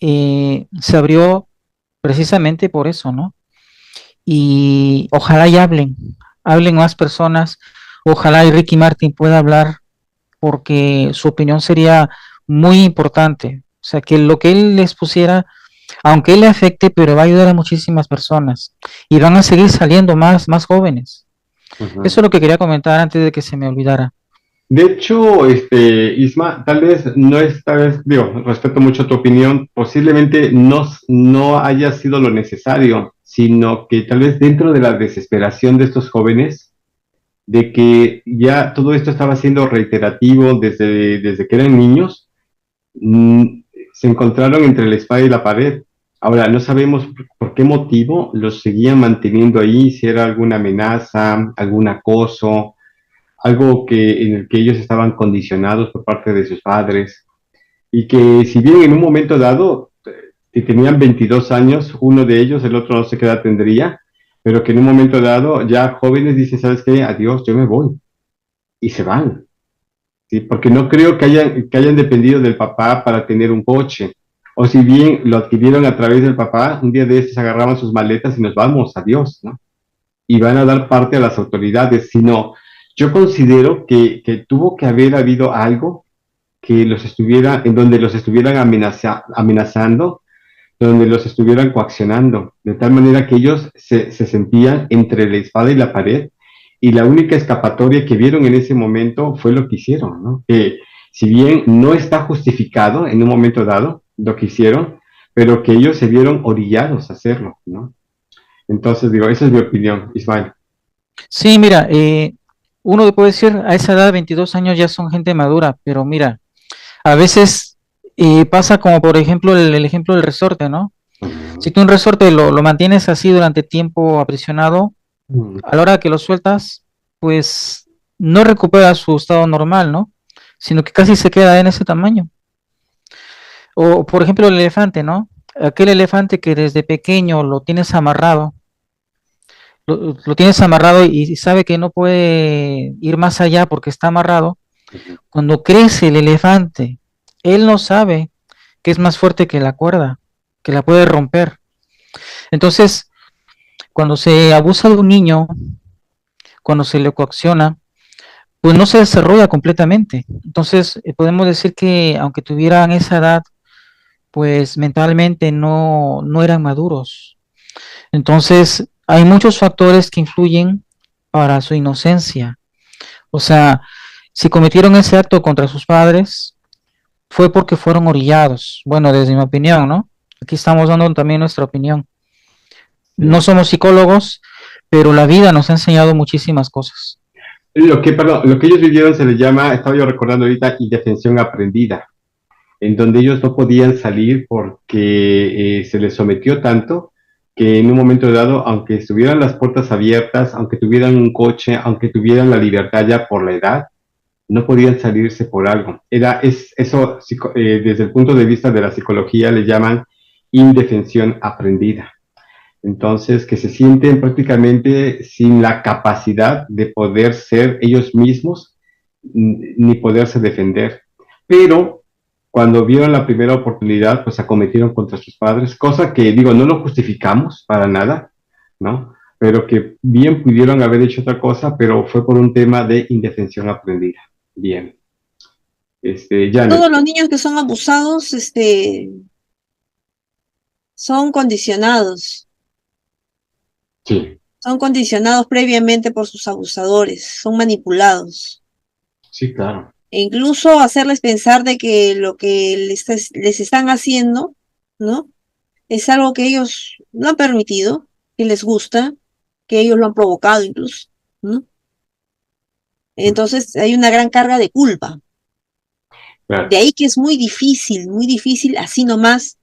se abrió precisamente por eso, ¿no? Y ojalá y hablen más personas, ojalá y Ricky Martin pueda hablar, porque su opinión sería muy importante. O sea, que lo que él les pusiera, aunque él le afecte, pero va a ayudar a muchísimas personas y van a seguir saliendo más jóvenes. Ujú. Eso es lo que quería comentar antes de que se me olvidara. De hecho, Isma, tal vez no es, tal vez, digo, respeto mucho tu opinión, posiblemente no haya sido lo necesario, sino que tal vez dentro de la desesperación de estos jóvenes, de que ya todo esto estaba siendo reiterativo desde que eran niños, mm, se encontraron entre la espada y la pared. Ahora, no sabemos por qué motivo los seguían manteniendo ahí, si era alguna amenaza, algún acoso, algo en el que ellos estaban condicionados por parte de sus padres, y que si bien en un momento dado, si tenían 22 años, uno de ellos, el otro no sé qué edad tendría, pero que en un momento dado ya jóvenes dicen, ¿sabes qué? Adiós, yo me voy, y se van. ¿Sí? Porque no creo que hayan dependido del papá para tener un coche. O si bien lo adquirieron a través del papá, un día de estos agarraban sus maletas y nos vamos, adiós, ¿no? Y van a dar parte a las autoridades, sino yo considero que tuvo que haber habido algo que los estuviera, en donde los estuvieran amenazando, donde los estuvieran coaccionando, de tal manera que ellos se sentían entre la espada y la pared y la única escapatoria que vieron en ese momento fue lo que hicieron, ¿no? Que si bien no está justificado en un momento dado lo que hicieron, pero que ellos se vieron orillados a hacerlo, ¿no? Entonces, digo, esa es mi opinión, Ismael. Sí, mira, uno puede decir a esa edad, 22 años, ya son gente madura, pero mira, a veces pasa como por ejemplo el ejemplo del resorte, ¿no? Si Ujú. tú un resorte lo mantienes así durante tiempo aprisionado, Ujú. a la hora que lo sueltas, pues no recupera su estado normal, ¿no? Sino que casi se queda en ese tamaño. O por ejemplo el elefante, ¿no? Aquel elefante que desde pequeño lo tienes amarrado, lo tienes amarrado y sabe que no puede ir más allá porque está amarrado. Ujú. Cuando crece el elefante, él no sabe que es más fuerte que la cuerda, que la puede romper. Entonces, cuando se abusa de un niño, cuando se le coacciona, pues no se desarrolla completamente. Entonces, podemos decir que aunque tuvieran esa edad, pues mentalmente no eran maduros. Entonces, hay muchos factores que influyen para su inocencia. O sea, si cometieron ese acto contra sus padres, fue porque fueron orillados. Bueno, desde mi opinión, ¿no? Aquí estamos dando también nuestra opinión. No Sí. somos psicólogos, pero la vida nos ha enseñado muchísimas cosas. Perdón, lo que ellos vivieron se les llama, estaba yo recordando ahorita, indefensión aprendida, en donde ellos no podían salir porque se les sometió tanto que en un momento dado, aunque estuvieran las puertas abiertas, aunque tuvieran un coche, aunque tuvieran la libertad ya por la edad, no podían salirse por algo. Eso, desde el punto de vista de la psicología, le llaman indefensión aprendida. Entonces, que se sienten prácticamente sin la capacidad de poder ser ellos mismos ni poderse defender. Pero cuando vieron la primera oportunidad, pues acometieron contra sus padres, cosa que digo, no lo justificamos para nada, ¿no? Pero que bien pudieron haber hecho otra cosa, pero fue por un tema de indefensión aprendida. Bien. Janet. Todos los niños que son abusados, son Sí, son condicionados previamente por sus abusadores, son manipulados. sí, claro. E incluso hacerles pensar de que lo que les están haciendo, ¿no? Es algo que ellos no han permitido, que les gusta, que ellos lo han provocado incluso, ¿no? Entonces hay una gran carga de culpa. De Claro. ahí que es muy difícil así nomás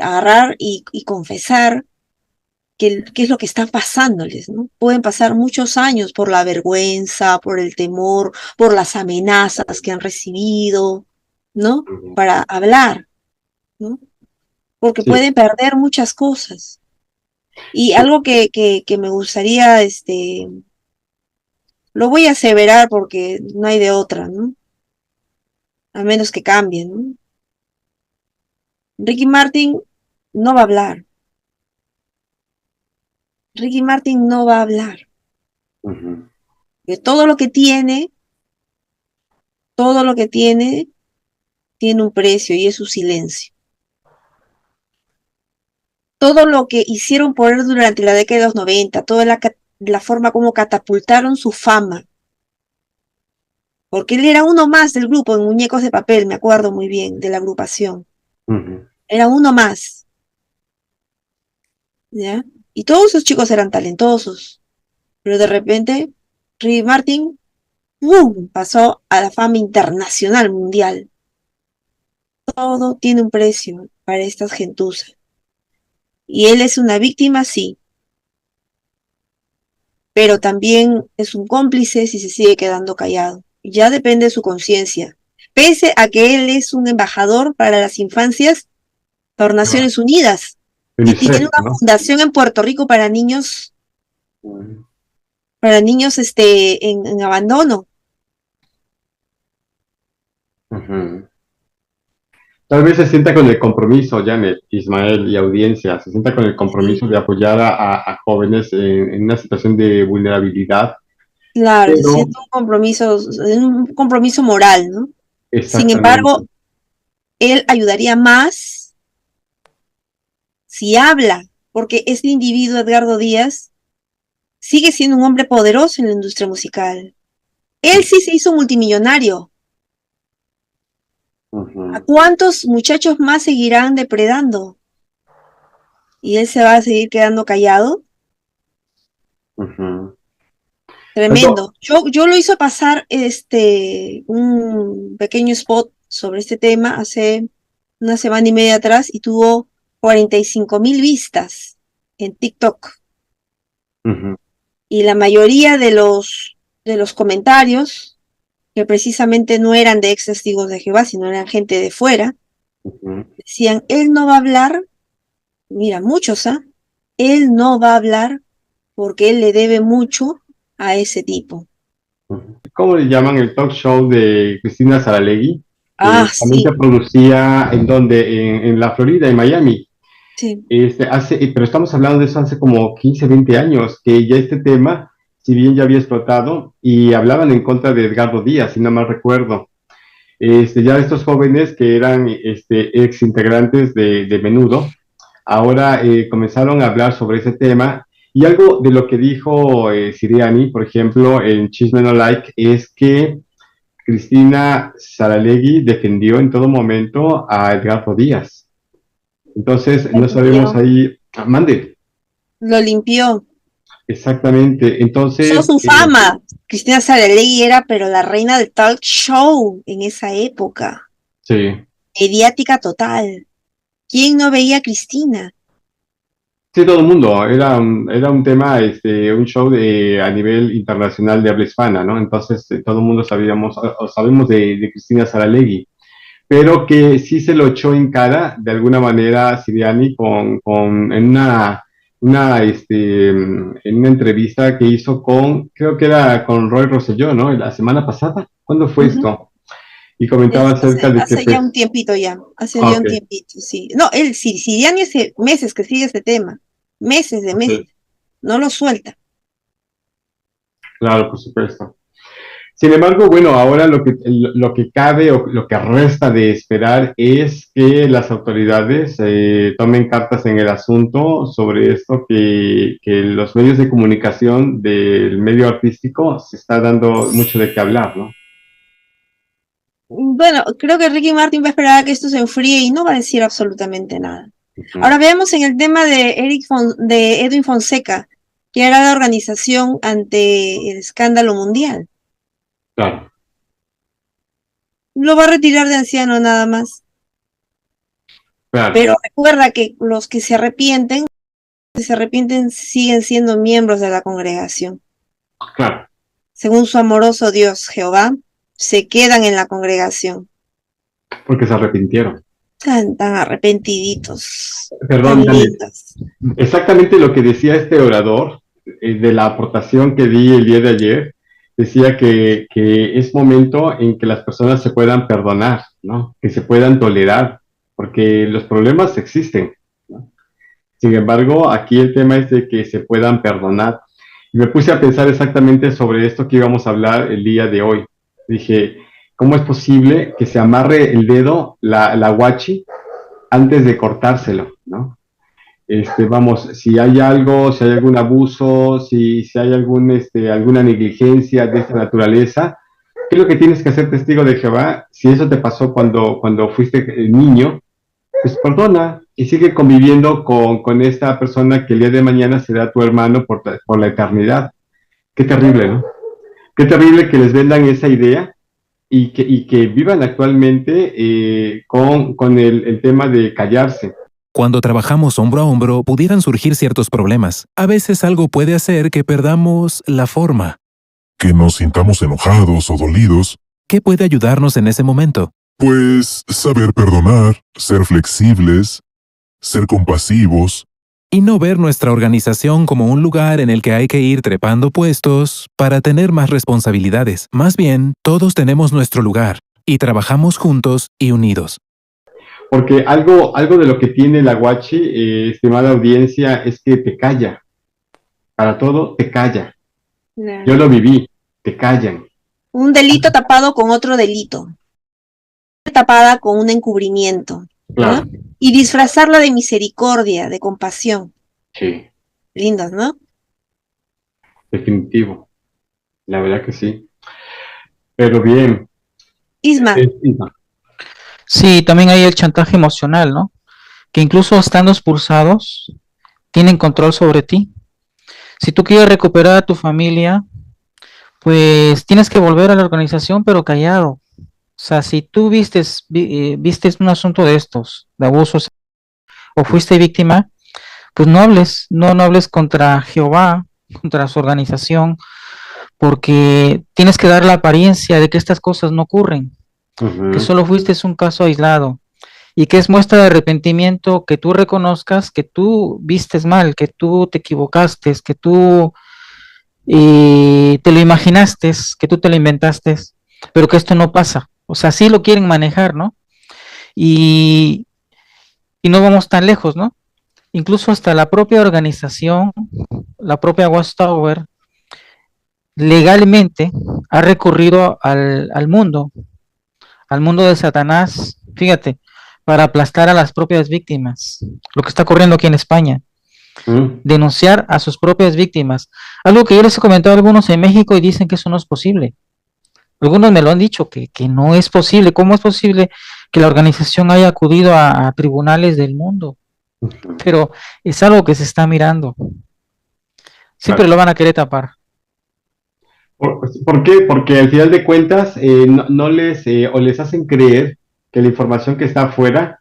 agarrar y confesar qué es lo que está pasándoles, ¿no? Pueden pasar muchos años por la vergüenza, por el temor, por las amenazas que han recibido, ¿no? Ujú. Para hablar, ¿no? Porque Sí, pueden perder muchas cosas. Y sí. algo que me gustaría, lo voy a aseverar porque no hay de otra, ¿no? A menos que cambien, ¿no? Ricky Martin no va a hablar. Ricky Martin no va a hablar. Ujú. Que todo lo que tiene un precio y es su silencio. Todo lo que hicieron por él durante la década de los 90, toda la forma como catapultaron su fama, porque él era uno más del grupo en Muñecos de Papel, me acuerdo muy bien de la agrupación. Ujú. Era uno más, ¿ya? Y todos esos chicos eran talentosos, pero de repente Ricky Martin ¡pum! Pasó a la fama internacional, mundial. Todo tiene un precio para estas gentuzas. Y él es una víctima, sí, pero también es un cómplice si se sigue quedando callado. Ya depende de su conciencia. Pese a que él es un embajador para las infancias por Claro. Naciones Unidas y tiene UNICEF, una ¿no? fundación en Puerto Rico Ujú. para niños en abandono. Ujú. Tal vez se sienta con el compromiso, Janet, Ismael y audiencia, se sienta con el compromiso Sí, de apoyar a jóvenes en una situación de vulnerabilidad, claro, se pero siente un compromiso moral, ¿no? Sin exactamente. embargo, él ayudaría más si habla, porque este individuo, Edgardo Díaz, sigue siendo un hombre poderoso en la industria musical. Él sí se hizo multimillonario. ¿A cuántos muchachos más seguirán depredando? ¿Y él se va a seguir quedando callado? Tremendo. Yo lo hice pasar un pequeño spot sobre este tema hace una semana y media atrás y tuvo 45,000 vistas en TikTok. Y la mayoría de los comentarios, que precisamente no eran de ex testigos de Jehová, sino eran gente de fuera, decían, él no va a hablar, mira, muchos, él no va a hablar porque él le debe mucho a ese tipo. ¿Cómo le llaman el talk show de Cristina Saralegui? Ah, También sí. se producía en donde, en la Florida, en Miami. Sí. Pero estamos hablando de eso hace como 15, 20 años, que ya este tema, si bien ya había explotado, y hablaban en contra de Edgardo Díaz, si no mal recuerdo. Ya estos jóvenes que eran ex integrantes de Menudo, ahora comenzaron a hablar sobre ese tema, y algo de lo que dijo Siriani, por ejemplo, en Chisme No Like, es que Cristina Saralegui defendió en todo momento a Edgardo Díaz. Entonces, no sabemos ahí, mande. Lo limpió. Exactamente, Usó entonces, su fama. Cristina Saralegui era, pero la reina del talk show en esa época. sí. Mediática total. ¿Quién no veía a Cristina? Sí, todo el mundo, era un tema, un show a nivel internacional de habla hispana, ¿no? Entonces, todo el mundo sabemos de Cristina Saralegui, pero que sí se lo echó en cara, de alguna manera, Siriani, en una entrevista que hizo creo que era con Roy Rosselló, ¿no? La semana pasada, ¿cuándo fue esto? Y comentaba acerca de que, Hace ya un tiempito ya. Hace ya un tiempito, sí. No, Siriani hace meses que sigue este tema. Meses de meses. No lo suelta. Claro, por supuesto. Sin embargo, bueno, ahora lo que cabe o lo que resta de esperar es que las autoridades tomen cartas en el asunto sobre esto que los medios de comunicación del medio artístico se está dando mucho de qué hablar, ¿no? Bueno, creo que Ricky Martin va a esperar a que esto se enfríe y no va a decir absolutamente nada. Ahora veamos en el tema de Edwin Fonseca, que era la organización ante el escándalo mundial. Claro. Lo va a retirar de anciano nada más. Claro. Pero recuerda que los que se arrepienten siguen siendo miembros de la congregación. Claro. Según su amoroso Dios Jehová, se quedan en la congregación. Porque se arrepintieron. Tan arrepentiditos. Perdón, exactamente lo que decía este orador de la aportación que di el día de ayer, decía que es momento en que las personas se puedan perdonar, ¿no? Que se puedan tolerar, porque los problemas existen, ¿no? Sin embargo, aquí el tema es de que se puedan perdonar. Y me puse a pensar exactamente sobre esto que íbamos a hablar el día de hoy. Dije, ¿cómo es posible que se amarre el dedo la guachi antes de cortárselo, ¿no? Vamos, si hay algo, si hay algún abuso, si hay alguna negligencia de esta naturaleza, ¿qué es lo que tienes que hacer, testigo de Jehová? Si eso te pasó cuando fuiste niño, pues perdona y sigue conviviendo con esta persona que el día de mañana será tu hermano por la eternidad. Qué terrible, ¿no? Qué terrible que les vendan esa idea y que vivan actualmente con el tema de callarse. Cuando trabajamos hombro a hombro, pudieran surgir ciertos problemas. A veces algo puede hacer que perdamos la forma. Que nos sintamos enojados o dolidos. ¿Qué puede ayudarnos en ese momento? Pues saber perdonar, ser flexibles, ser compasivos. Y no ver nuestra organización como un lugar en el que hay que ir trepando puestos para tener más responsabilidades. Más bien, todos tenemos nuestro lugar y trabajamos juntos y unidos. Porque algo de lo que tiene la guachi, estimada audiencia, es que te calla. Para todo, te calla. Claro. Yo lo viví, te callan. Un delito tapado con otro delito. Tapada con un encubrimiento. Claro. ¿No? Y disfrazarla de misericordia, de compasión. Sí. Lindos, ¿no? definitivo, la verdad que sí. Pero bien, Isma, Isma. Sí, también hay el chantaje emocional, ¿no? Que incluso estando expulsados, tienen control sobre ti. Si tú quieres recuperar a tu familia, pues tienes que volver a la organización, pero callado. O sea, si tú vistes un asunto de estos, de abusos, o fuiste víctima, pues no hables, no hables contra Jehová, contra su organización, porque tienes que dar la apariencia de que estas cosas no ocurren, que Ujú. solo fuiste un caso aislado y que es muestra de arrepentimiento que tú reconozcas que tú vistes mal, que tú te equivocaste, que tú te lo imaginaste, que tú te lo inventaste, pero que esto no pasa. O sea, sí lo quieren manejar, ¿no? Y, y no vamos tan lejos, ¿no? Incluso hasta la propia organización, la propia Watchtower, legalmente ha recurrido al mundo de Satanás, fíjate, para aplastar a las propias víctimas. Lo que está ocurriendo aquí en España, Mm. denunciar a sus propias víctimas. Algo que yo les he comentado a algunos en México y dicen que eso no es posible. Algunos me lo han dicho, que no es posible. ¿Cómo es posible que la organización haya acudido a tribunales del mundo? Ujú. Pero es algo que se está mirando. Siempre Claro. lo van a querer tapar. ¿Por qué? Porque al final de cuentas no les o les hacen creer que la información que está afuera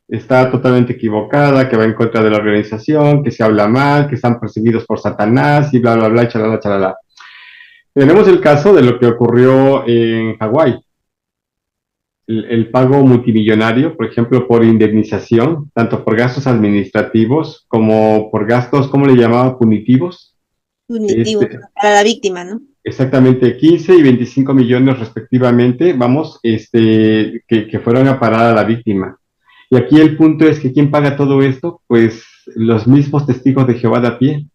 está totalmente equivocada, que va en contra de la organización, que se habla mal, que están perseguidos por Satanás y bla, bla, bla, chalala, chalala. Tenemos el caso de lo que ocurrió en Hawái, el pago multimillonario, por ejemplo, por indemnización, tanto por gastos administrativos como por gastos, ¿cómo le llamaba? Punitivos. punitivo Este, para la víctima, ¿no? exactamente 15 y 25 millones respectivamente, vamos, que fueron a parar a la víctima. Y aquí el punto es que ¿quién paga todo esto? Pues los mismos testigos de Jehová de a pie.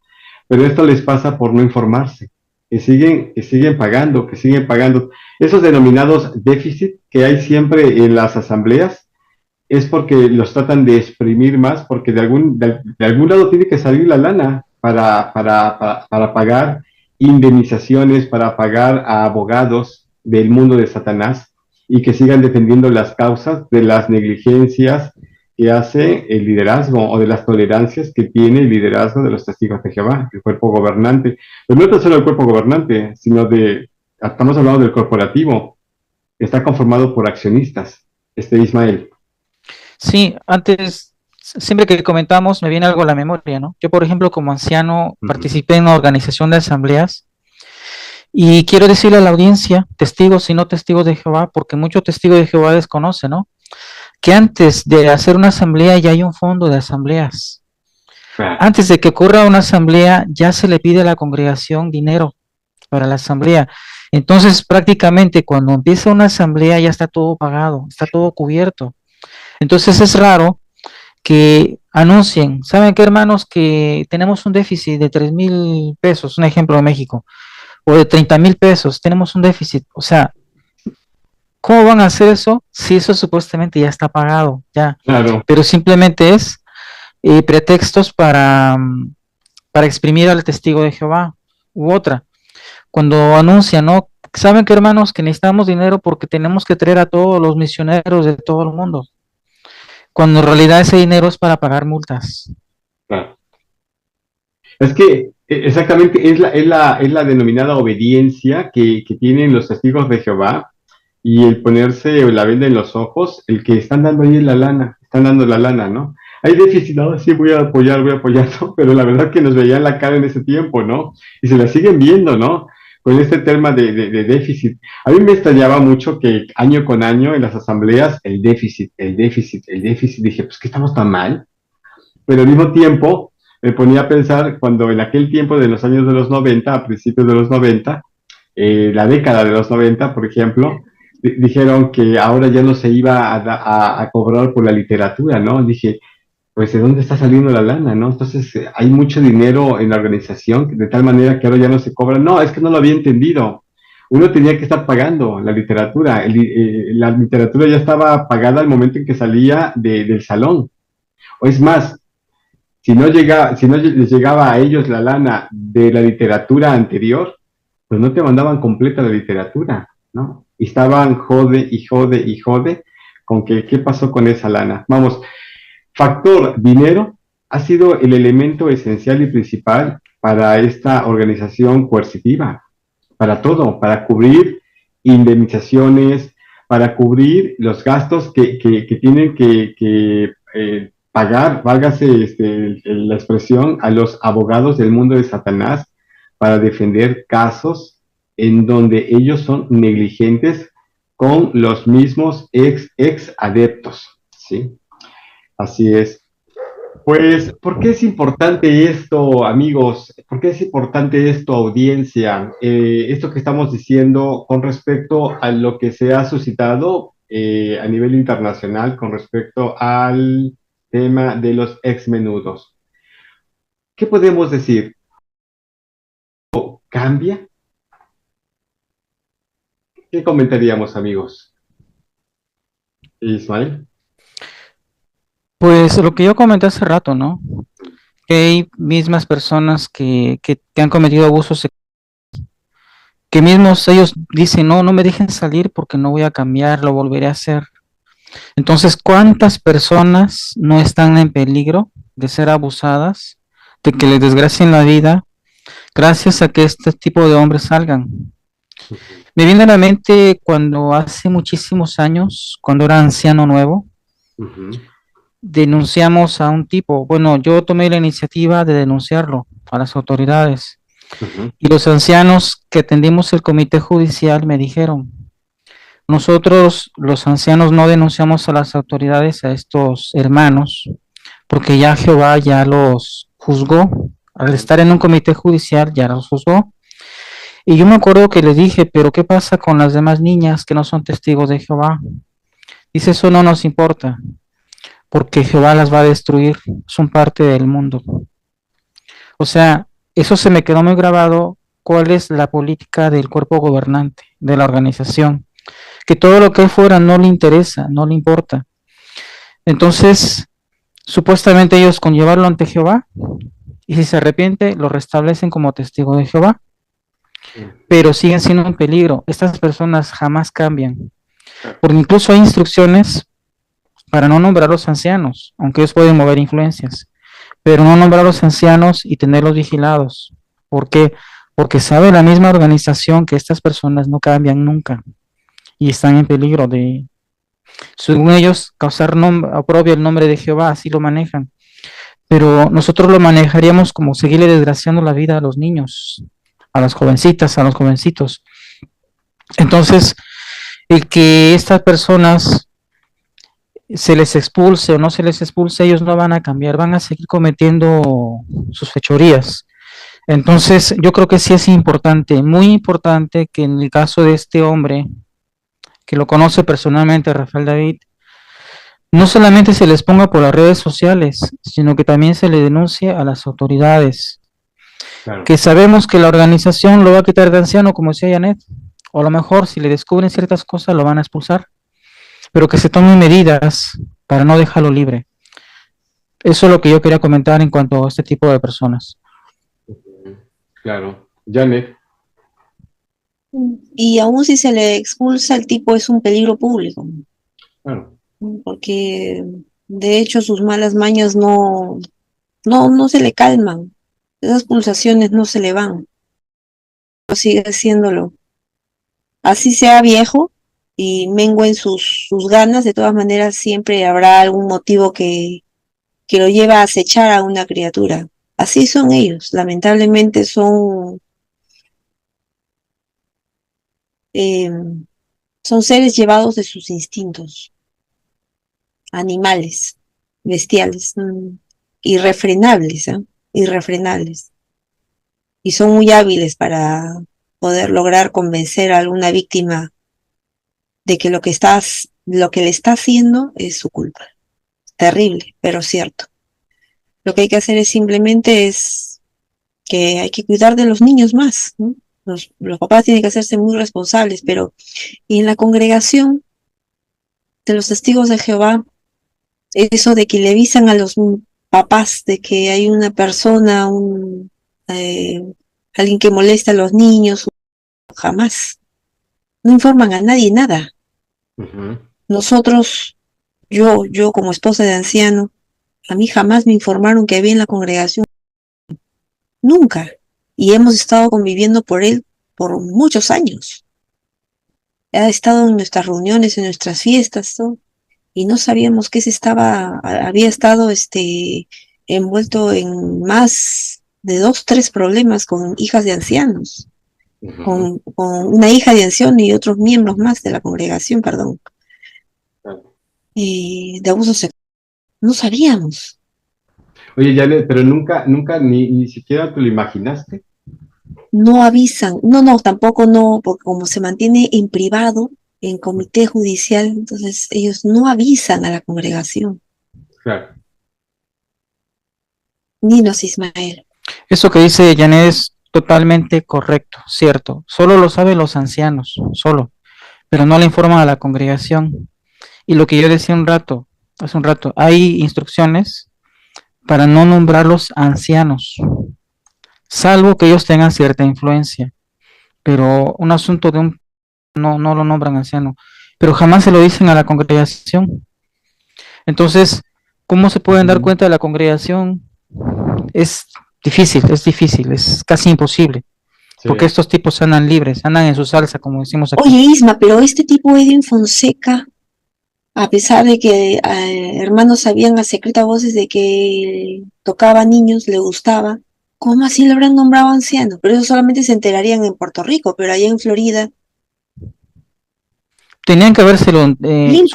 Pero esto les pasa por no informarse, que siguen pagando, que siguen pagando. Esos denominados déficit que hay siempre en las asambleas es porque los tratan de exprimir más, porque de algún lado tiene que salir la lana para pagar indemnizaciones, para pagar a abogados del mundo de Satanás y que sigan defendiendo las causas de las negligencias que hace el liderazgo o de las tolerancias que tiene el liderazgo de los testigos de Jehová, el cuerpo gobernante. Pero no tan solo el cuerpo gobernante, sino estamos hablando del corporativo, que está conformado por accionistas, Ismael. Sí, antes, siempre que comentamos, me viene algo a la memoria, ¿no? Yo, por ejemplo, como anciano, Ujú. participé en una organización de asambleas y quiero decirle a la audiencia, testigos y no testigos de Jehová, porque muchos testigos de Jehová desconocen, ¿no? Que antes de hacer una asamblea ya hay un fondo de asambleas. Claro. Antes de que ocurra una asamblea, ya se le pide a la congregación dinero para la asamblea. Entonces, prácticamente cuando empieza una asamblea ya está todo pagado, está todo cubierto. Entonces es raro que anuncien, ¿saben qué, hermanos? Que tenemos un déficit de 3,000 pesos, un ejemplo de México, o de 30,000 pesos, tenemos un déficit. O sea, ¿cómo van a hacer eso si eso supuestamente ya está pagado? Ya, Claro. pero simplemente es pretextos para exprimir al testigo de Jehová u otra. Cuando anuncian, ¿no? ¿Saben qué, hermanos? Que necesitamos dinero porque tenemos que traer a todos los misioneros de todo el mundo, cuando en realidad ese dinero es para pagar multas. Claro. Es que exactamente es la denominada obediencia que tienen los testigos de Jehová y el ponerse la venda en los ojos, el que están dando ahí la lana, están dando la lana, ¿no? Hay déficit, no, sí, voy a apoyar, ¿no? Pero la verdad que nos veían la cara en ese tiempo, ¿no? Y se la siguen viendo, ¿no? Con este tema de déficit. A mí me extrañaba mucho que año con año en las asambleas el déficit, el déficit, el déficit. Dije, pues que estamos tan mal, pero al mismo tiempo me ponía a pensar cuando en aquel tiempo de los años de los 90, a principios de los 90, la década de los 90, por ejemplo, dijeron que ahora ya no se iba a cobrar por la literatura, ¿no? Dije, pues ¿de dónde está saliendo la lana, no? Entonces hay mucho dinero en la organización, de tal manera que ahora ya no se cobra. No, es que no lo había entendido. Uno tenía que estar pagando la literatura. La literatura ya estaba pagada al momento en que salía del salón. O es más, si no les llegaba a ellos la lana de la literatura anterior, pues no te mandaban completa la literatura, ¿no? Y estaban jode y jode y jode con que qué pasó con esa lana. Vamos, factor dinero ha sido el elemento esencial y principal para esta organización coercitiva, para todo, para cubrir indemnizaciones, para cubrir los gastos que tienen que pagar, válgase la expresión, a los abogados del mundo de Satanás para defender casos en donde ellos son negligentes con los mismos ex adeptos, ¿sí? Así es. Pues, ¿por qué es importante esto, amigos? ¿Por qué es importante esto, audiencia? Esto que estamos diciendo con respecto a lo que se ha suscitado a nivel internacional con respecto al tema de los exmenudos. ¿Qué podemos decir? ¿Cambia? ¿Qué comentaríamos, amigos? Ismael. Pues lo que yo comenté hace rato, ¿no? Que hay mismas personas que han cometido abusos, que mismos ellos dicen, no, no me dejen salir porque no voy a cambiar, lo volveré a hacer. Entonces, ¿cuántas personas no están en peligro de ser abusadas, de que les desgracien la vida, gracias a que este tipo de hombres salgan? Me viene a la mente cuando hace muchísimos años, cuando era anciano nuevo, denunciamos a un tipo. Bueno, yo tomé la iniciativa de denunciarlo a las autoridades. Y los ancianos que atendimos el comité judicial me dijeron, nosotros los ancianos no denunciamos a las autoridades, a estos hermanos, porque ya Jehová ya los juzgó. Al estar en un comité judicial ya los juzgó. Y yo me acuerdo que le dije, pero ¿qué pasa con las demás niñas que no son testigos de Jehová? Dice, eso no nos importa, porque Jehová las va a destruir, son parte del mundo. O sea, eso se me quedó muy grabado, cuál es la política del cuerpo gobernante, de la organización, que todo lo que fuera no le interesa, no le importa. Entonces, supuestamente ellos con llevarlo ante Jehová, y si se arrepiente, lo restablecen como testigo de Jehová, pero siguen siendo un peligro. Estas personas jamás cambian, porque incluso hay instrucciones para no nombrar a los ancianos, aunque ellos pueden mover influencias, pero no nombrar a los ancianos y tenerlos vigilados. ¿Por qué? Porque sabe la misma organización que estas personas no cambian nunca y están en peligro de, según ellos, causar oprobio el nombre de Jehová, así lo manejan. Pero nosotros lo manejaríamos como seguirle desgraciando la vida a los niños, a las jovencitas, a los jovencitos. Entonces, el que estas personas se les expulse o no se les expulse, ellos no van a cambiar, van a seguir cometiendo sus fechorías. Entonces, yo creo que sí es importante, muy importante, que en el caso de este hombre, que lo conoce personalmente, Rafael David, no solamente se les ponga por las redes sociales, sino que también se le denuncie a las autoridades. Claro. Que sabemos que la organización lo va a quitar de anciano, como decía Janet, o a lo mejor si le descubren ciertas cosas lo van a expulsar, pero que se tomen medidas para no dejarlo libre. Eso es lo que yo quería comentar en cuanto a este tipo de personas. Claro. Janet. Y aún si se le expulsa, el tipo es un peligro público. Claro. Porque de hecho sus malas mañas no se le calman. Esas pulsaciones no se le van. Sigue haciéndolo. Así sea viejo y mengüen sus ganas, de todas maneras siempre habrá algún motivo que lo lleva a acechar a una criatura. Así son ellos, lamentablemente son seres llevados de sus instintos, animales, bestiales, irrefrenables, irrefrenables. Y son muy hábiles para poder lograr convencer a alguna víctima de que lo que le está haciendo es su culpa. Terrible, pero cierto. Lo que hay que hacer es simplemente que hay que cuidar de los niños más, ¿no? Los papás tienen que hacerse muy responsables, pero en la congregación de los testigos de Jehová, eso de que le avisan a los papás de que hay una persona, alguien que molesta a los niños, jamás. No informan a nadie nada. Ujú. Nosotros, yo como esposa de anciano, a mí jamás me informaron que había en la congregación, nunca. Y hemos estado conviviendo por él por muchos años. Ha estado en nuestras reuniones, en nuestras fiestas, todo, y no sabíamos que había estado envuelto en más de 2, 3 problemas con hijas de ancianos, Ujú. con una hija de anciano y otros miembros más de la congregación, perdón, Claro. de abuso sexual. No sabíamos. Oye, Janet, pero nunca ni siquiera te lo imaginaste. No avisan, no, tampoco no, porque como se mantiene en privado, en comité judicial, entonces ellos no avisan a la congregación, Claro. ni nos Ismael. Eso que dice Janet es totalmente correcto, cierto. Solo lo saben los ancianos, solo, pero no le informan a la congregación. Y lo que yo decía hace un rato, hay instrucciones para no nombrar los ancianos, salvo que ellos tengan cierta influencia. Pero un asunto de no lo nombran anciano, pero jamás se lo dicen a la congregación. Entonces, ¿cómo se pueden dar Ujú. cuenta de la congregación? Es difícil, es casi imposible, Sí. porque estos tipos andan libres, andan en su salsa, como decimos aquí. Oye, Isma, pero este tipo Edwin Fonseca, a pesar de que hermanos sabían a secreta voces de que tocaba niños, le gustaba, ¿cómo así lo habrán nombrado anciano? Pero eso solamente se enterarían en Puerto Rico, pero allá en Florida, Tenían que habérselo, limpio,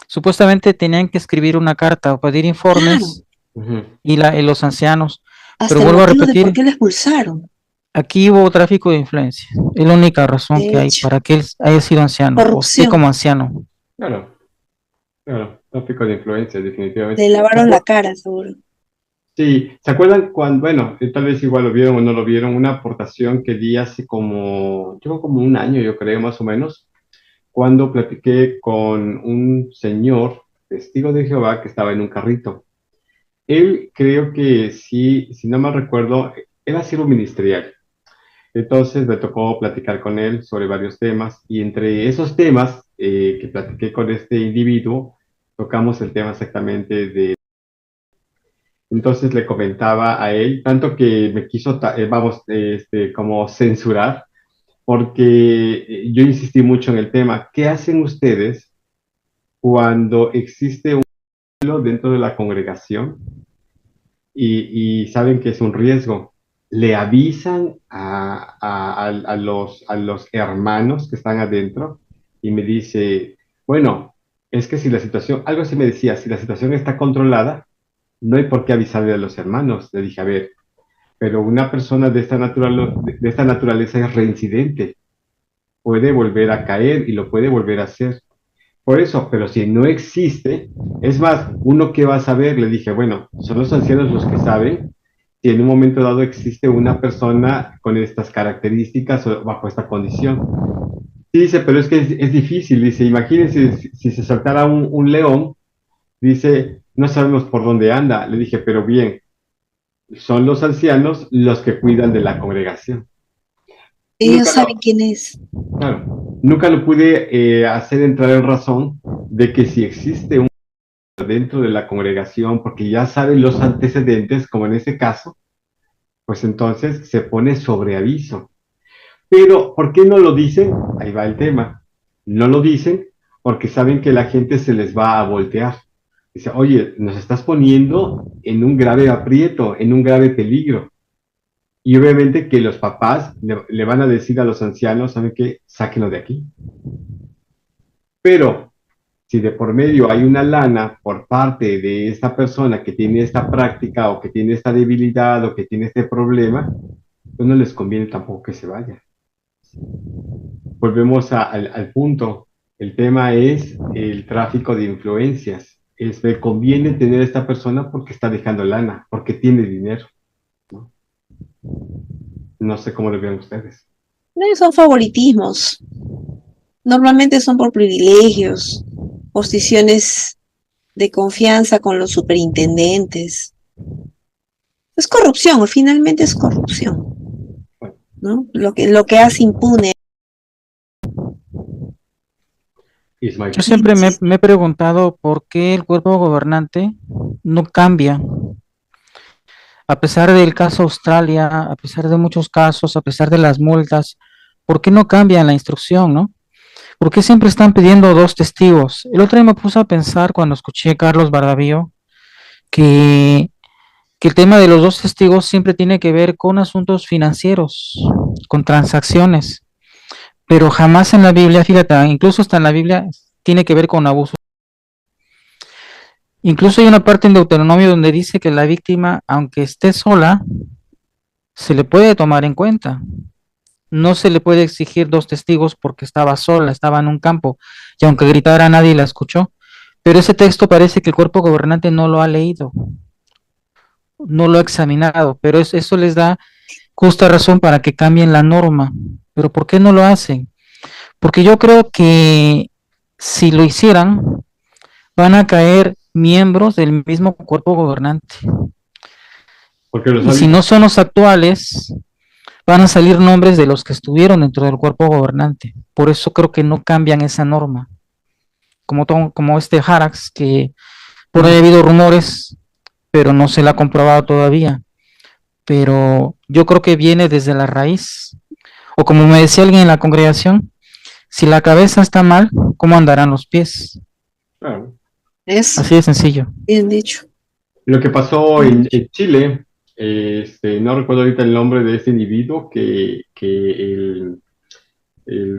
supuestamente tenían que escribir una carta o pedir claro, informes Ujú. y los ancianos, pero hasta el vuelvo a motivo de por repetir, qué lo expulsaron. aquí hubo tráfico de influencia, es la única razón que De hay hecho, para que él haya sido anciano o esté corrupción, como anciano. Claro, claro. Tráfico de influencia, definitivamente. le lavaron la cara, seguro. Sí, ¿se acuerdan cuando, bueno, tal vez igual lo vieron o no lo vieron, una aportación que di hace como un año, yo creo, más o menos, cuando platiqué con un señor, testigo de Jehová, que estaba en un carrito. Él creo que sí, si no mal recuerdo, era siervo ministerial. Entonces me tocó platicar con él sobre varios temas y entre esos temas que platiqué con este individuo, tocamos el tema exactamente de... Entonces le comentaba a él, tanto que me quiso, como censurar, porque yo insistí mucho en el tema, ¿qué hacen ustedes cuando existe un pueblo dentro de la congregación y saben que es un riesgo? Le avisan a los hermanos que están adentro y me dice, bueno, es que si la situación, algo así me decía, si la situación está controlada, no hay por qué avisarle a los hermanos. Le dije, a ver, pero una persona de esta naturaleza es reincidente, puede volver a caer y lo puede volver a hacer. Por eso, pero si no existe, es más, uno que va a saber, le dije, bueno, son los ancianos los que saben si en un momento dado existe una persona con estas características o bajo esta condición. Sí, dice, pero es que es difícil, dice, imagínense si se soltara un león, dice, no sabemos por dónde anda. Le dije, pero bien, son los ancianos los que cuidan de la congregación. Ellos Nunca saben lo, quién es. claro, nunca lo pude hacer entrar en razón de que si existe un dentro de la congregación, porque ya saben los antecedentes, como en ese caso, pues entonces se pone sobre aviso. Pero, ¿por qué no lo dicen? Ahí va el tema. No lo dicen porque saben que la gente se les va a voltear. Dice, oye, nos estás poniendo en un grave aprieto, en un grave peligro. Y obviamente que los papás le van a decir a los ancianos, ¿saben qué? Sáquenlo de aquí. Pero si de por medio hay una lana por parte de esta persona que tiene esta práctica o que tiene esta debilidad o que tiene este problema, pues no les conviene tampoco que se vaya. Volvemos al punto. El tema es el tráfico de influencias. Me conviene tener a esta persona porque está dejando lana, porque tiene dinero. No, no sé cómo lo vean ustedes. Son favoritismos. Normalmente son por privilegios, posiciones de confianza con los superintendentes. Es corrupción, finalmente es corrupción, ¿no? Lo que hace impune. Ismael. Yo siempre me he preguntado por qué el cuerpo gobernante no cambia, a pesar del caso Australia, a pesar de muchos casos, a pesar de las multas, ¿por qué no cambian la instrucción, no? ¿Por qué siempre están pidiendo 2 testigos? El otro día me puse a pensar cuando escuché a Carlos Bardavío que, que el tema de los 2 testigos siempre tiene que ver con asuntos financieros, con transacciones, pero jamás en la Biblia, fíjate, incluso hasta en la Biblia tiene que ver con abuso. Incluso hay una parte en Deuteronomio donde dice que la víctima, aunque esté sola, se le puede tomar en cuenta. No se le puede exigir 2 testigos porque estaba sola, estaba en un campo, y aunque gritara nadie la escuchó. Pero ese texto parece que el cuerpo gobernante no lo ha leído, no lo ha examinado, pero eso les da justa razón para que cambien la norma. Pero ¿por qué no lo hacen? Porque yo creo que si lo hicieran, van a caer miembros del mismo cuerpo gobernante. Porque los Y si no son los actuales, van a salir nombres de los que estuvieron dentro del cuerpo gobernante. Por eso creo que no cambian esa norma. Como este Harax, que por ahí ha habido rumores, pero no se le ha comprobado todavía. Pero yo creo que viene desde la raíz. O como me decía alguien en la congregación, si la cabeza está mal, ¿cómo andarán los pies? Claro. Es Así de sencillo. bien dicho. Lo que pasó en Chile, no recuerdo ahorita el nombre de ese individuo que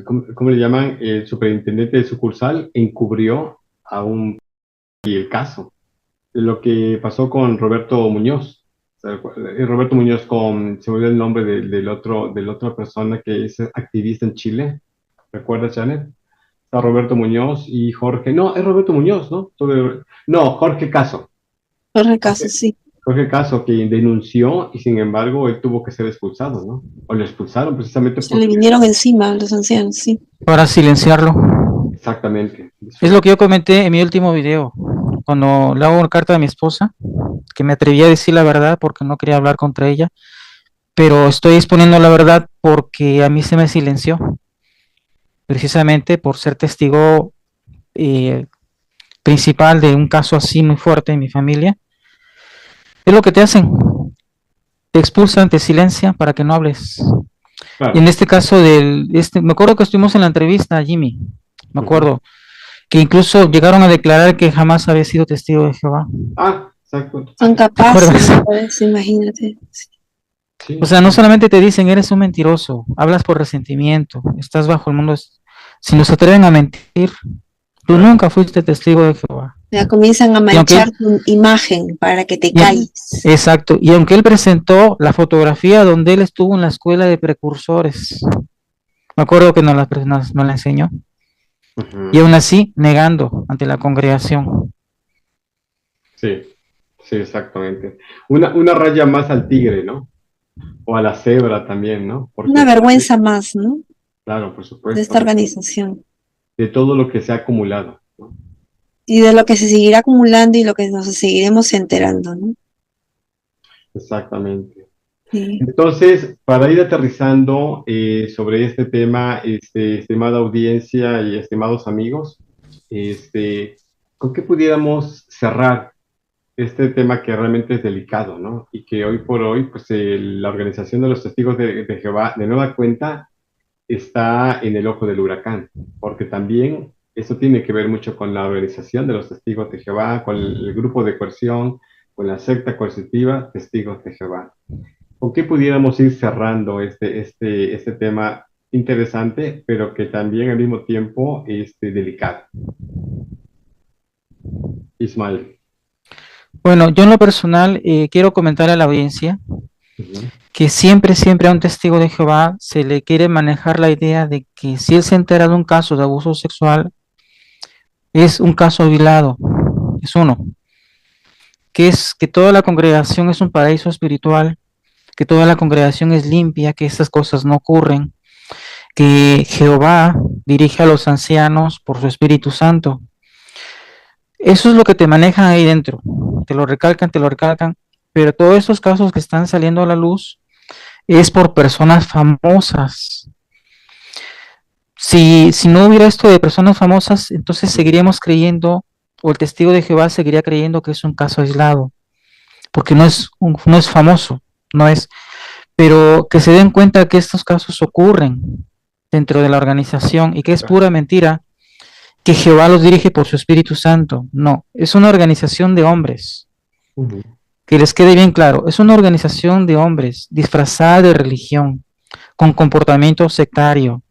¿cómo le llaman? El superintendente de sucursal encubrió y el caso. Lo que pasó con Roberto Muñoz. O sea, Roberto Muñoz se me olvidó el nombre de la otra persona que es activista en Chile. ¿Recuerdas, Janet? Está Roberto Muñoz y Jorge. No, es Roberto Muñoz, ¿no? No, Jorge Caso. Jorge Caso, sí. Jorge Caso, que denunció y sin embargo él tuvo que ser expulsado, ¿no? O lo expulsaron precisamente Se le vinieron encima a los ancianos, sí. Para silenciarlo. Exactamente. Es lo que yo comenté en mi último video, cuando le hago una carta a mi esposa, que me atreví a decir la verdad porque no quería hablar contra ella, pero estoy exponiendo la verdad porque a mí se me silenció, precisamente por ser testigo principal de un caso así muy fuerte en mi familia. Es lo que te hacen, te expulsan, te silencian para que no hables. Claro. Y en este caso me acuerdo que estuvimos en la entrevista, Jimmy, me acuerdo, que incluso llegaron a declarar que jamás había sido testigo de Jehová. Ah, exacto. Son capaces, ¿Recuerdas? pues, imagínate. Sí. O sea, no solamente te dicen eres un mentiroso, hablas por resentimiento, estás bajo el mundo. Si nos atreven a mentir, tú nunca fuiste testigo de Jehová. Ya comienzan a Y manchar tu imagen para que te calles. Exacto. Y aunque él presentó la fotografía donde él estuvo en la escuela de precursores, me acuerdo que nos la enseñó. Ujú. Y aún así, negando ante la congregación. Sí, sí, exactamente. Una raya más al tigre, ¿no? O a la cebra también, ¿no? Porque, Una vergüenza más, ¿no? claro, por supuesto. De esta organización. De todo lo que se ha acumulado, ¿no? Y de lo que se seguirá acumulando y lo que nos seguiremos enterando, ¿no? Exactamente. Sí. Entonces, para ir aterrizando sobre este tema, estimada audiencia y estimados amigos, ¿con qué pudiéramos cerrar este tema que realmente es delicado, ¿no? Y que hoy por hoy, pues la Organización de los Testigos de Jehová, de nueva cuenta, está en el ojo del huracán, porque también eso tiene que ver mucho con la Organización de los Testigos de Jehová, con el grupo de coerción, con la secta coercitiva Testigos de Jehová. ¿Con qué pudiéramos ir cerrando este tema interesante, pero que también al mismo tiempo delicado? Ismael. Bueno, yo en lo personal quiero comentar a la audiencia que siempre a un testigo de Jehová se le quiere manejar la idea de que si él se entera de un caso de abuso sexual, es un caso aislado, es uno. Que toda la congregación es un paraíso espiritual, que toda la congregación es limpia, que esas cosas no ocurren, que Jehová dirige a los ancianos por su Espíritu Santo. Eso es lo que te manejan ahí dentro. Te lo recalcan, pero todos esos casos que están saliendo a la luz es por personas famosas. Si no hubiera esto de personas famosas, entonces seguiríamos creyendo, o el testigo de Jehová seguiría creyendo que es un caso aislado, porque no es famoso, no es, pero que se den cuenta que estos casos ocurren dentro de la organización y que es pura mentira que Jehová los dirige por su Espíritu Santo. No, es una organización de hombres. Ujú. Que les quede bien claro, es una organización de hombres disfrazada de religión, con comportamiento sectario.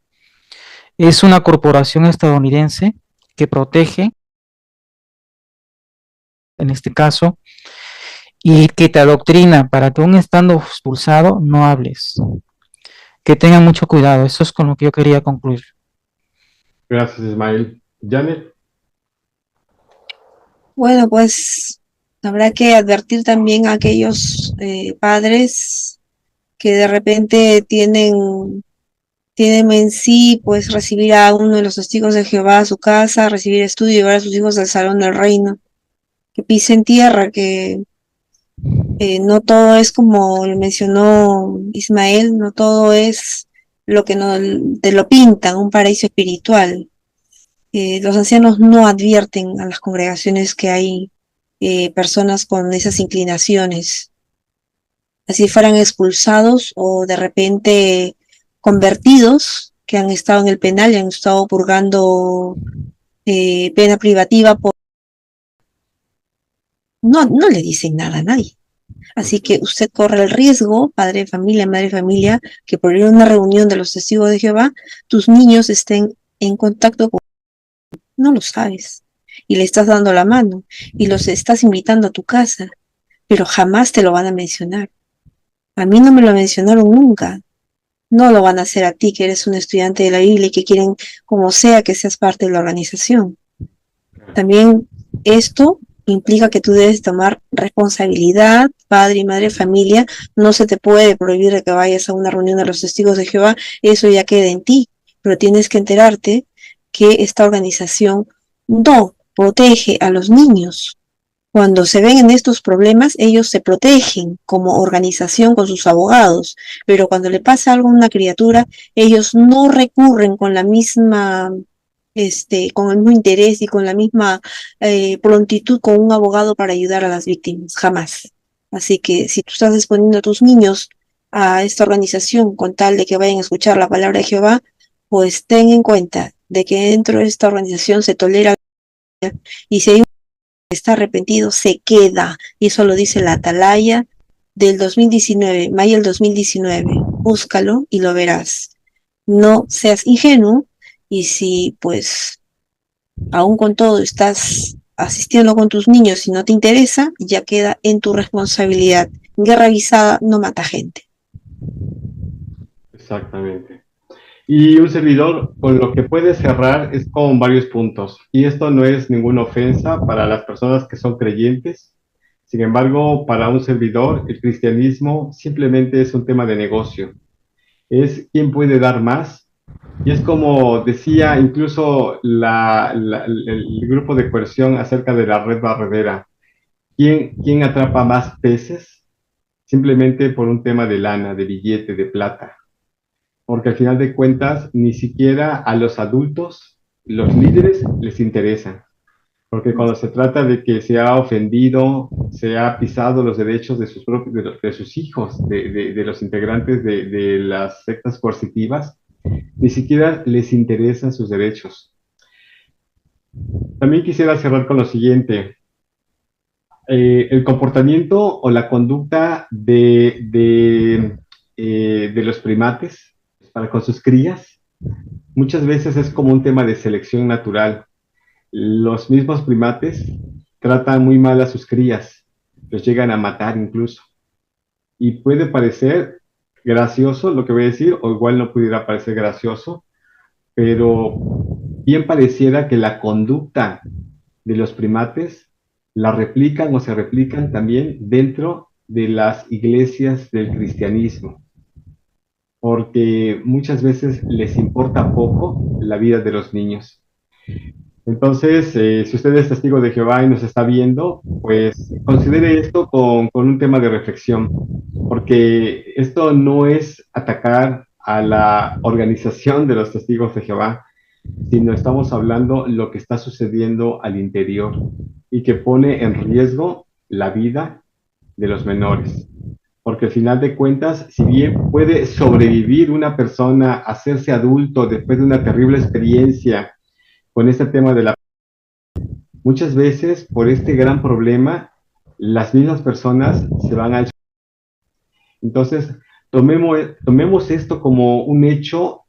Es una corporación estadounidense que protege, en este caso, y que te adoctrina para que aún estando expulsado no hables. Que tengan mucho cuidado, eso es con lo que yo quería concluir. Gracias, Ismael. Janet. Bueno, pues habrá que advertir también a aquellos padres que de repente tienen en sí, pues recibir a uno de los testigos de Jehová a su casa, recibir estudio y llevar a sus hijos al salón del reino, que pisen tierra, que no todo es como lo mencionó Ismael, no todo es lo que no, te lo pintan, un paraíso espiritual. Los ancianos no advierten a las congregaciones que hay personas con esas inclinaciones, así fueran expulsados o de repente convertidos que han estado en el penal y han estado purgando pena privativa, no le dicen nada a nadie. Así que usted corre el riesgo, padre de familia, madre de familia, que por ir a una reunión de los testigos de Jehová, tus niños estén en contacto con... No lo sabes. Y le estás dando la mano y los estás invitando a tu casa, pero jamás te lo van a mencionar. A mí no me lo mencionaron nunca. No lo van a hacer a ti, que eres un estudiante de la Biblia y que quieren, como sea, que seas parte de la organización. También esto implica que tú debes tomar responsabilidad, padre y madre de familia. No se te puede prohibir de que vayas a una reunión de los testigos de Jehová, eso ya queda en ti, pero tienes que enterarte que esta organización no protege a los niños. Cuando se ven en estos problemas, ellos se protegen como organización con sus abogados, pero cuando le pasa algo a una criatura, ellos no recurren con la misma, con el mismo interés y con la misma prontitud con un abogado para ayudar a las víctimas, jamás. Así que si tú estás exponiendo a tus niños a esta organización con tal de que vayan a escuchar la palabra de Jehová, pues ten en cuenta de que dentro de esta organización se tolera y si hay está arrepentido, se queda. Y eso lo dice la Atalaya del 2019, mayo del 2019. Búscalo y lo verás. No seas ingenuo y si pues aún con todo estás asistiendo con tus niños y no te interesa, ya queda en tu responsabilidad. Guerra avisada no mata gente. Exactamente. Y un servidor con lo que puede cerrar es con varios puntos. Y esto no es ninguna ofensa para las personas que son creyentes. Sin embargo, para un servidor, el cristianismo simplemente es un tema de negocio. Es quién puede dar más. Y es como decía incluso el grupo de coerción acerca de la red barredera. ¿Quién atrapa más peces? Simplemente por un tema de lana, de billete, de plata, porque al final de cuentas ni siquiera a los adultos, los líderes, les interesa, porque cuando se trata de que se ha ofendido, se ha pisado los derechos de sus, propios, de sus hijos, de los integrantes de las sectas coercitivas, ni siquiera les interesan sus derechos. También quisiera cerrar con lo siguiente. El comportamiento o la conducta de los primates para con sus crías muchas veces es como un tema de selección natural. Los mismos primates tratan muy mal a sus crías, los llegan a matar incluso. Y puede parecer gracioso lo que voy a decir, o igual no pudiera parecer gracioso, pero bien pareciera que la conducta de los primates la replican o se replican también dentro de las iglesias del cristianismo, porque muchas veces les importa poco la vida de los niños. Entonces, si usted es testigo de Jehová y nos está viendo, pues considere esto con un tema de reflexión, porque esto no es atacar a la organización de los testigos de Jehová, sino estamos hablando lo que está sucediendo al interior y que pone en riesgo la vida de los menores. Porque al final de cuentas, si bien puede sobrevivir una persona, hacerse adulto después de una terrible experiencia con este tema de la... Muchas veces, por este gran problema, las mismas personas se van al... Entonces, tomemos esto como un hecho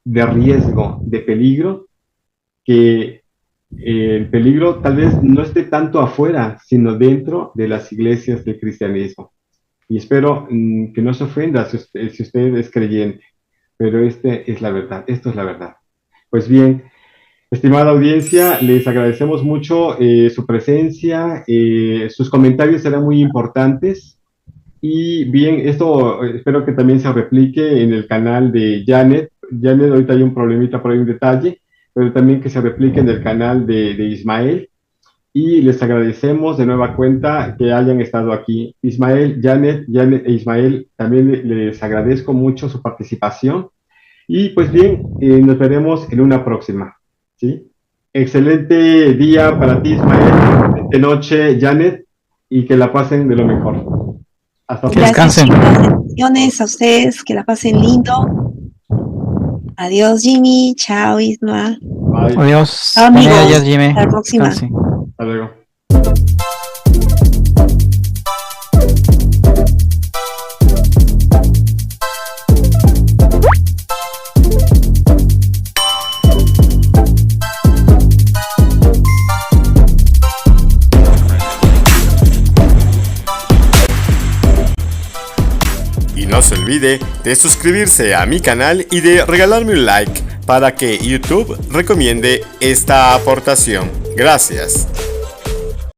de riesgo, de peligro, que el peligro tal vez no esté tanto afuera, sino dentro de las iglesias del cristianismo. Y espero que no se ofenda si usted es creyente, pero es la verdad, esto es la verdad. Pues bien, estimada audiencia, les agradecemos mucho su presencia, sus comentarios serán muy importantes. Y bien, esto espero que también se replique en el canal de Janet. Janet, ahorita hay un problemita por ahí, un detalle, pero también que se replique en el canal de Ismael. Y les agradecemos de nueva cuenta que hayan estado aquí. Ismael, Janet e Ismael, también les agradezco mucho su participación. Y pues bien, nos veremos en una próxima. ¿Sí? Excelente día para ti, Ismael. Excelente noche, Janet, y que la pasen de lo mejor. Hasta pronto. Gracias, chicos. Bendiciones a ustedes, que la pasen lindo. Adiós, Jimmy. Chao, Isma. Bye. Adiós. Chao, amigos. Adiós, Jimmy. Hasta la próxima. Descanse. Hasta luego. Y no se olvide de suscribirse a mi canal y de regalarme un like para que YouTube recomiende esta aportación. Gracias.